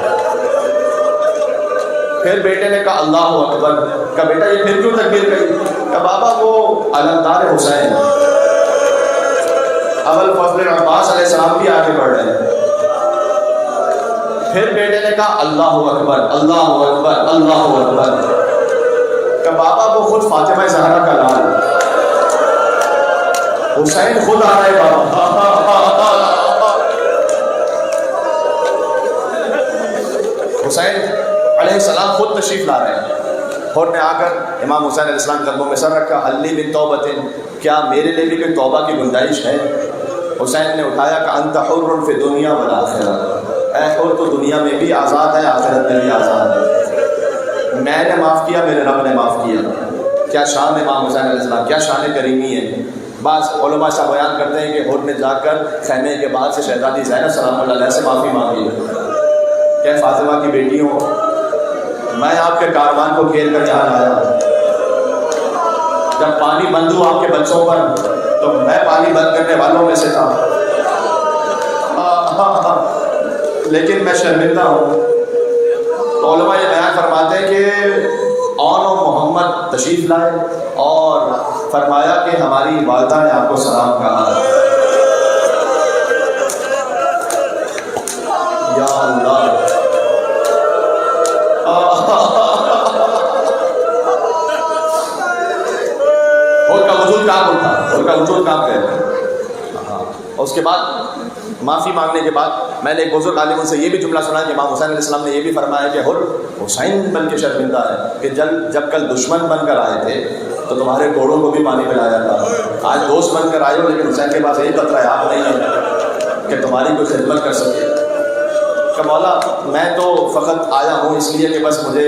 پھر بیٹے نے کہا اللہ اکبر. کہ بیٹا یہ پھر کیوں تکبیر کہی؟ کہ بابا وہ علمدار حسین ابو الفضل عباس علیہ السلام بھی آگے بڑھ رہے ہیں. پھر بیٹے نے کہا اللہ اکبر اللہ اکبر اللہ اکبر. کہ بابا وہ خود فاطمہ زہرا کا لال حسین خود آ رہے بابا. حسین علیہ السلام خود تشریف لا رہے ہیں. اور نے آ کر امام حسین علیہ السلام قدموں میں سر رکھا. حلی من توبۃ، کیا میرے لیے بھی کوئی توبہ کی گنجائش ہے؟ حسین نے اٹھایا کہ انت حر فی دنیا والآخرہ، اے حر تو دنیا میں بھی آزاد ہے آخرت میں بھی آزاد ہے. میں نے معاف کیا، میرے رب نے معاف کیا. کیا شان امام حسین علیہ السلام، کیا شان کریمی ہے. بعض علماء صاحب بیان کرتے ہیں کہ حر نے جا کر خیمے کے بعد سے شہزادی زینب سلام اللہ علیہ سے معافی مانگی کہ فاطمہ کی بیٹی ہوں، میں آپ کے کاروان کو گھیر کر یہاں لایا، جب پانی بند ہوا آپ کے بچوں پر تو میں پانی بند کرنے والوں میں سے تھا، لیکن میں شرمندہ ہوں۔ تو علماء یہ بیان فرماتے ہیں کہ آن و محمد تشریف لائے اور فرمایا کہ ہماری والدہ نے آپ کو سلام کہا۔ یا اللہ، اور کا وجود کام اٹھا، اور کا وجود کام گیا۔ اور اس کے بعد معافی مانگنے کے بعد میں نے ایک بزرگ عالم سے یہ بھی جملہ سنا کہ امام حسین علیہ السلام نے یہ بھی فرمایا کہ حر حسین بن کے شرمندہ ہے کہ جب کل دشمن بن کر آئے تھے تو تمہارے گھوڑوں کو بھی پانی پلایا تھا، آج دوست بن کر آئے ہو لیکن حسین کے پاس یہی قطرہ آپ نہیں ہے کہ تمہاری کوئی خدمت کر سکے۔ کہ مولا میں تو فقط آیا ہوں اس لیے کہ بس مجھے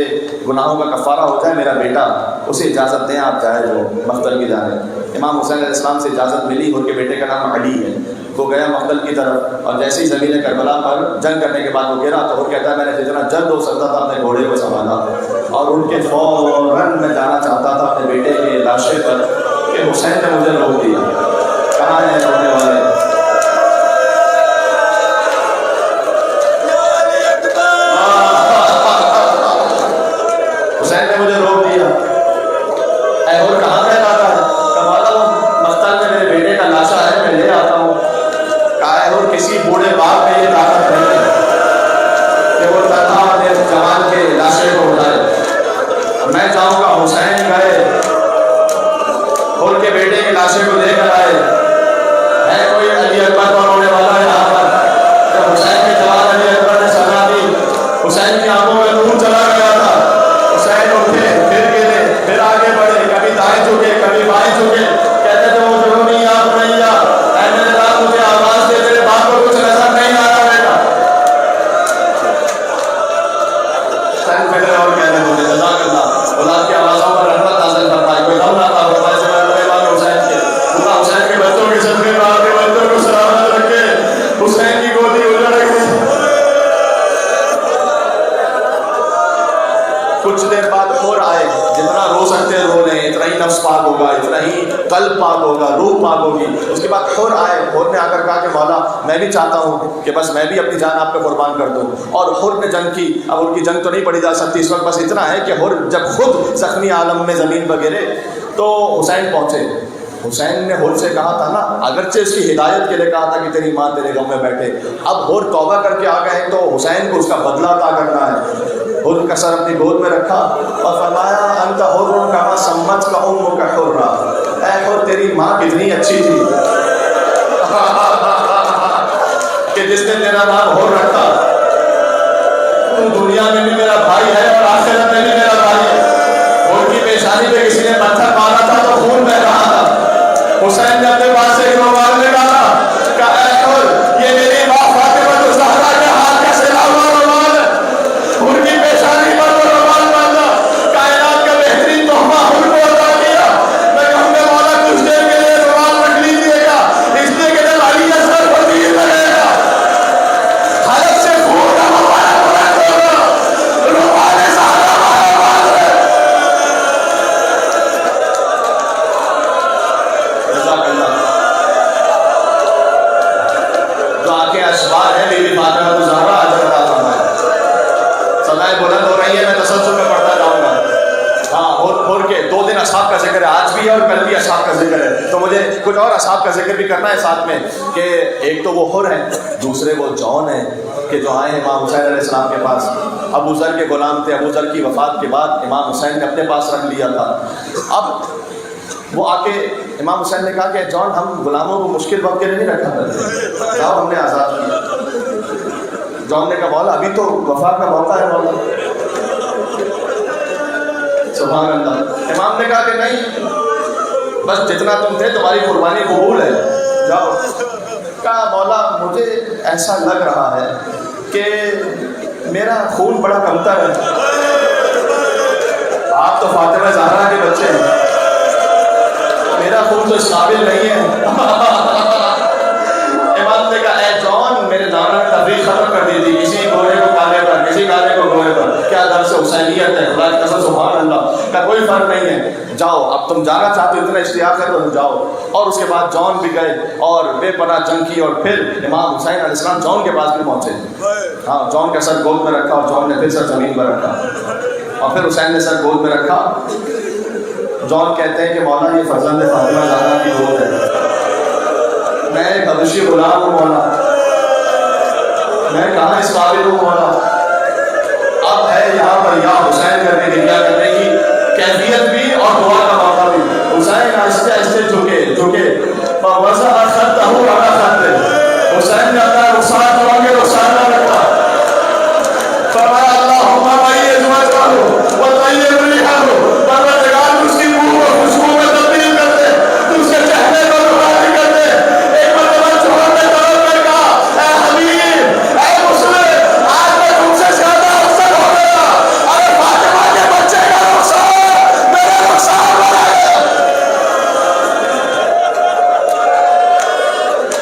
گناہوں کا کفارہ ہو جائے، میرا بیٹا اسے اجازت دیں آپ جائے وہ مقتل کی جانب۔ امام حسین علیہ السلام سے اجازت ملی، ان کے بیٹے کا نام علی ہے، وہ گیا مقتل کی طرف اور جیسے ہی زمین کربلا پر جنگ کرنے کے بعد وہ گرا تو وہ کہتا ہے میں نے جتنا جلد ہو سکتا تھا اپنے گھوڑے کو سنبھالا اور ان کے فوراً میں جانا چاہتا تھا اپنے بیٹے کے لاشے پر کہ حسین نے مجھے روک دیا، کہاں ہیں رونے والے؟ حسین نے مجھے روک دیا، اے اور کہاں پہ جاتا ہے؟ کمالا وہ مقتل میں میرے بیٹے کا لاشا ہے، میں لے آتا ہوں۔ کہا ہے اور کسی بوڑھے باپ میں یہ طاقت نہیں ہے کہ وہ تنہا اپنے جوان کے لاشے کو اٹھائے، میں چاہوں گا حسین گئے اور کے بیٹے کے لاشے کو لے کر آئے، ہے کوئی علی اکبر کو رونے والا یہاں پر؟ جب حسین کے جوان علی اکبر نے سزا دی، حسین کی آنکھوں میں نور چلا گیا تھا، حسین اٹھے پھر گرے پھر آگے بڑھے، کبھی دائیں جھکے کبھی بائیں جھکے، کہتے تھے وہ جنونی یا بنیا، اے میرے باپ مجھے آواز دے، میرے باپ کو کچھ نظر نہیں آ رہا بیٹا۔ حسین فکر اور کہنے مجھے جزاک اللہ، اولاد کی آوازوں پر رحمت نازل فرمائے، کوئی غم نہ تھا فرمائے سے میں حسین کے اللہ حسین کے بچوں کے صدقے میں آپ کے بچوں کو سلامت رکھے، حسین کی گودی اجڑ گئی۔ کچھ دیر بعد اور آئے، جتنا رو سکتے رو لیں، اتنا ہی نفس پاک ہوگا، اتنا ہی قلب پاک ہوگا، روح پاک ہوگی۔ اس کے بعد اور آئے، اور نے آ کر کہا کہ مولا میں بھی چاہتا ہوں کہ بس میں بھی اپنی جان آپ پہ قربان کر دوں، اور حر نے جنگ کی۔ اب ان کی جنگ تو نہیں پڑی جا سکتی اس وقت، بس اتنا ہے کہ حر جب خود زخمی عالم میں زمین پر گرے تو حسین پہنچے۔ حسین نے حر سے کہا تھا نا، اگرچہ اس کی ہدایت کے لیے کہا تھا کہ تیری ماں تیرے غم میں بیٹھے، اب حر توبہ کر کے آ گئے تو حسین کو اس کا بدلہ ادا کرنا ہے۔ حر کا سر اپنی گود میں رکھا اور فرمایا انت حر کما سمت کا امک حرا، اے حر تیری ماں کتنی اچھی تھی کہ جس نے تیرا نام حر رکھا، تو دنیا میں بھی میرا بھائی ہے اور آخرت میں بھی میرا بھائی ہے۔ حر کی پیشانی پہ کسی نے پتھر مارا تھا تو خون بہ رہا تھا، حسین نے اپنے پاس سے ایک رومال نکالا، کہا اے حر یہ میری ماں فاطمہ الزہرا کے ہاتھ کا سلا ہوا رومال ہے، حر کی پیشانی پر وہ رومال باندھا، کائنات کا بہترین تحفہ حر کو عطا کیا۔ میں کہوں گا مولا کچھ دیر کے لیے رومال رکھ لیجیے گا، اس لیے کہ جب علی اصغر کو تیر لگے گا حلق سے خون کا مبارک بلند ہوگا، رومال زہرا ہمارے پاس ہے۔ جزاک اللہ۔ جو آنکھیں اشبار ہیں بی بی فاطمہ الزہرا اجر عطا فرمائے، سدائیں بلند ہو رہی ہے، میں تسلسل میں پڑھتا جاؤں گا۔ ہاں اور کے 2 دن اصحاب کا ذکر ہے، آج بھی ہے اور کل بھی اصحاب کا ذکر ہے، تو مجھے کچھ اور اصحاب کا ذکر بھی کرنا ہے ساتھ میں، کہ ایک تو وہ حر ہیں، دوسرے وہ جون ہیں کہ جو آئے امام حسین علیہ السلام کے پاس۔ ابو ذر کے غلام تھے، ابو ذر کی وفات کے بعد امام حسین نے اپنے پاس رکھ لیا تھا۔ اب وہ آ کے امام حسین نے کہا کہ جون ہم غلاموں کو مشکل وقت کے لیے نہیں رکھا کرتے، جاؤ ہم نے آزاد کیا۔ جون نے کہا مولا ابھی تو وفا کا موقع ہے مولا۔ سبحان اللہ۔ امام نے کہا کہ نہیں، بس جتنا تم تھے تمہاری قربانی قبول ہے، جاؤ۔ کہا مولا مجھے ایسا لگ رہا ہے کہ میرا خون بڑا کمتر ہے، آپ تو فاطمہ زہرا کے بچے ہیں، میرا خون تو اس قابل نہیں ہے. امام نے کہا اے جان میرے نانا نے تفریق ختم کر دی تھی, کسی گورے کو کالے پر, کسی کالے کو گورے پر, کیا درس حسینیت ہے, خدا کی قسم سبحان اللہ کا کوئی فرق نہیں ہے. جاؤ اب تم جانا چاہتے ہو, اتنا اشتیاق ہے تو جاؤ. اور اس کے بعد جان بھی گئے اور بے پناہ جنگ کی, اور پھر امام حسین علیہ السلام جان کے پاس بھی پہنچے. ہاں, جان کا سر گود میں رکھا اور جان نے پھر سر زمین پر رکھا, اور پھر حسین نے سر گود میں رکھا. جان کہتے ہیں کہ مولا یہ فرزند فاطمہ زہرا کی گود ہے, میں ایک حبشی غلام ہوں مولا, میں کہاں اس قابل ہوں مولا. اب ہے یہاں پر یا حسین کرنے کی, کیا کرنے کی کیفیت بھی اور دعا کا موقع بھی. حسین آہستہ آہستہ جھکے فوضع خطہ علی خطہ, حسین نے اپنا رخسار کروا کے رخسار نہ رکھا. فرمایا اللہم بایض وجهه وطیب ریحه, پروردگار اس کی منہ کو خوشبو میں تبدیل کر دے, تو اس کے چہرے کو روحانی کر دے. ایک مرتبہ جوہر نے طلب کر کہا اے حبیب اے مسلم, آج میں تم سے زیادہ افضل ہو گیا, ارے فاطمہ کے بچے کا رخسار میرا رخسار بنا گیا.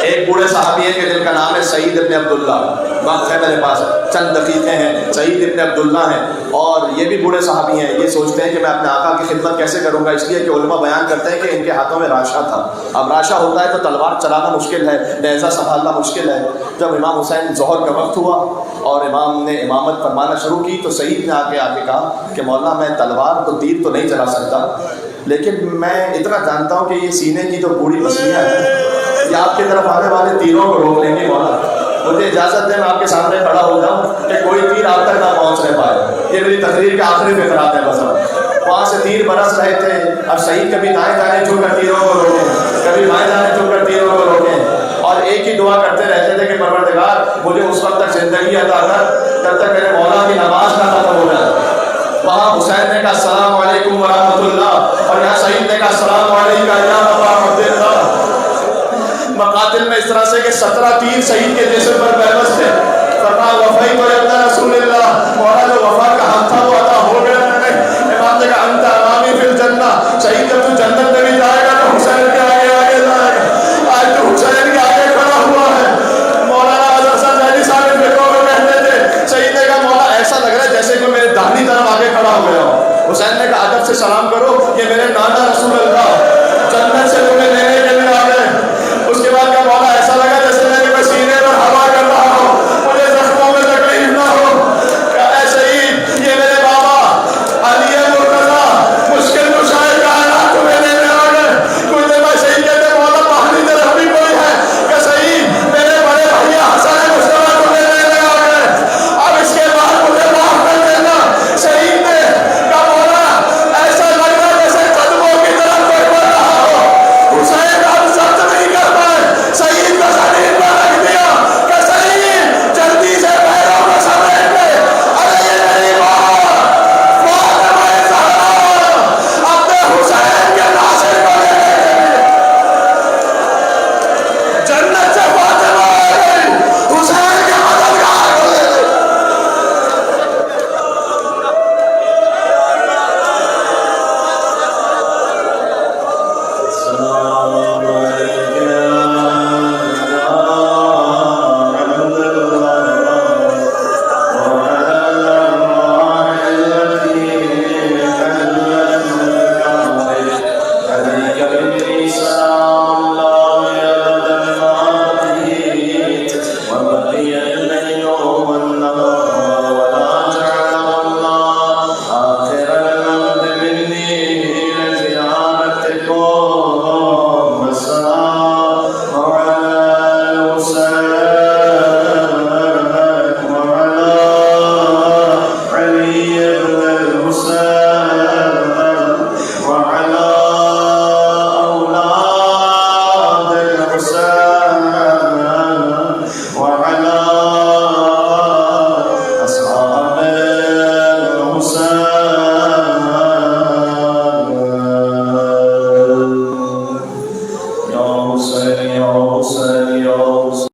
ایک بوڑھے صحابی ہیں کہ جن کا نام ہے سعید ابن عبداللہ, وقت ہے میرے پاس چند دقیقے ہیں. سعید ابن عبداللہ ہیں اور یہ بھی بوڑھے صحابی ہیں. یہ سوچتے ہیں کہ میں اپنے آقا کی خدمت کیسے کروں گا, اس لیے کہ علماء بیان کرتے ہیں کہ ان کے ہاتھوں میں راشا تھا. اب راشا ہوتا ہے تو تلوار چلانا مشکل ہے, نیزہ سنبھالنا مشکل ہے. جب امام حسین ظہر کا وقت ہوا اور امام نے امامت فرمانا شروع کی تو سعید نے آ کے کہا کہ مولانا میں تلوار تو تیر تو نہیں چلا سکتا, لیکن میں اتنا جانتا ہوں کہ یہ سینے کی جو بوڑھی پسلیاں ہیں یہ آپ کی طرف آنے والے تیروں کو روک لیں گے. مولانا مجھے اجازت دیں میں آپ کے سامنے کھڑا ہو جاؤں کہ کوئی تیر آپ تک نہ پہنچ نہ پائے. یہ میری تقریر کے آخری فقرات ہیں بس. وہاں سے تیر برس رہے تھے. اب سعید کبھی دائیں جانے جھک کر تیروں کو روکیں, کبھی بائیں جانے جھک کر تیروں کو روکیں, اور ایک ہی دعا کرتے رہتے تھے کہ پروردگار مجھے اس وقت تک زندگی عطا کر جب تک میرے مولا کی نماز نہ ختم ہو جائے. وہاں حسین نے کہا السلام علیکم ورحمۃ اللہ, اور یہاں سعید نے کہا السلام علیکم یا ابا عبداللہ. مقاتل میں اس طرح سے کہ 17 تیر سعید کے جسم پر پیوست تھے. فرمایا وفیت یا رسول اللہ, مولا جو وفا کا حق تھا وہ عطا ہو گیا. امام نے کہا انت امامی فی الجنہ, سعید جب تو جنت میں بھی جائے گا تو حسین کے آگے آگے جائے گا. آج تو حسین کے آگے کھڑا ہوا ہے. مولانا حضرت صاحب دہلی صاحب فقوں میں کہتے تھے, سعید نے کہا مولا ایسا لگ رہا ہے جیسے کہ میرے داہنی طرف آگے کھڑا ہو گیا ہو. حسین نے کہا ادب سے سلام کرو,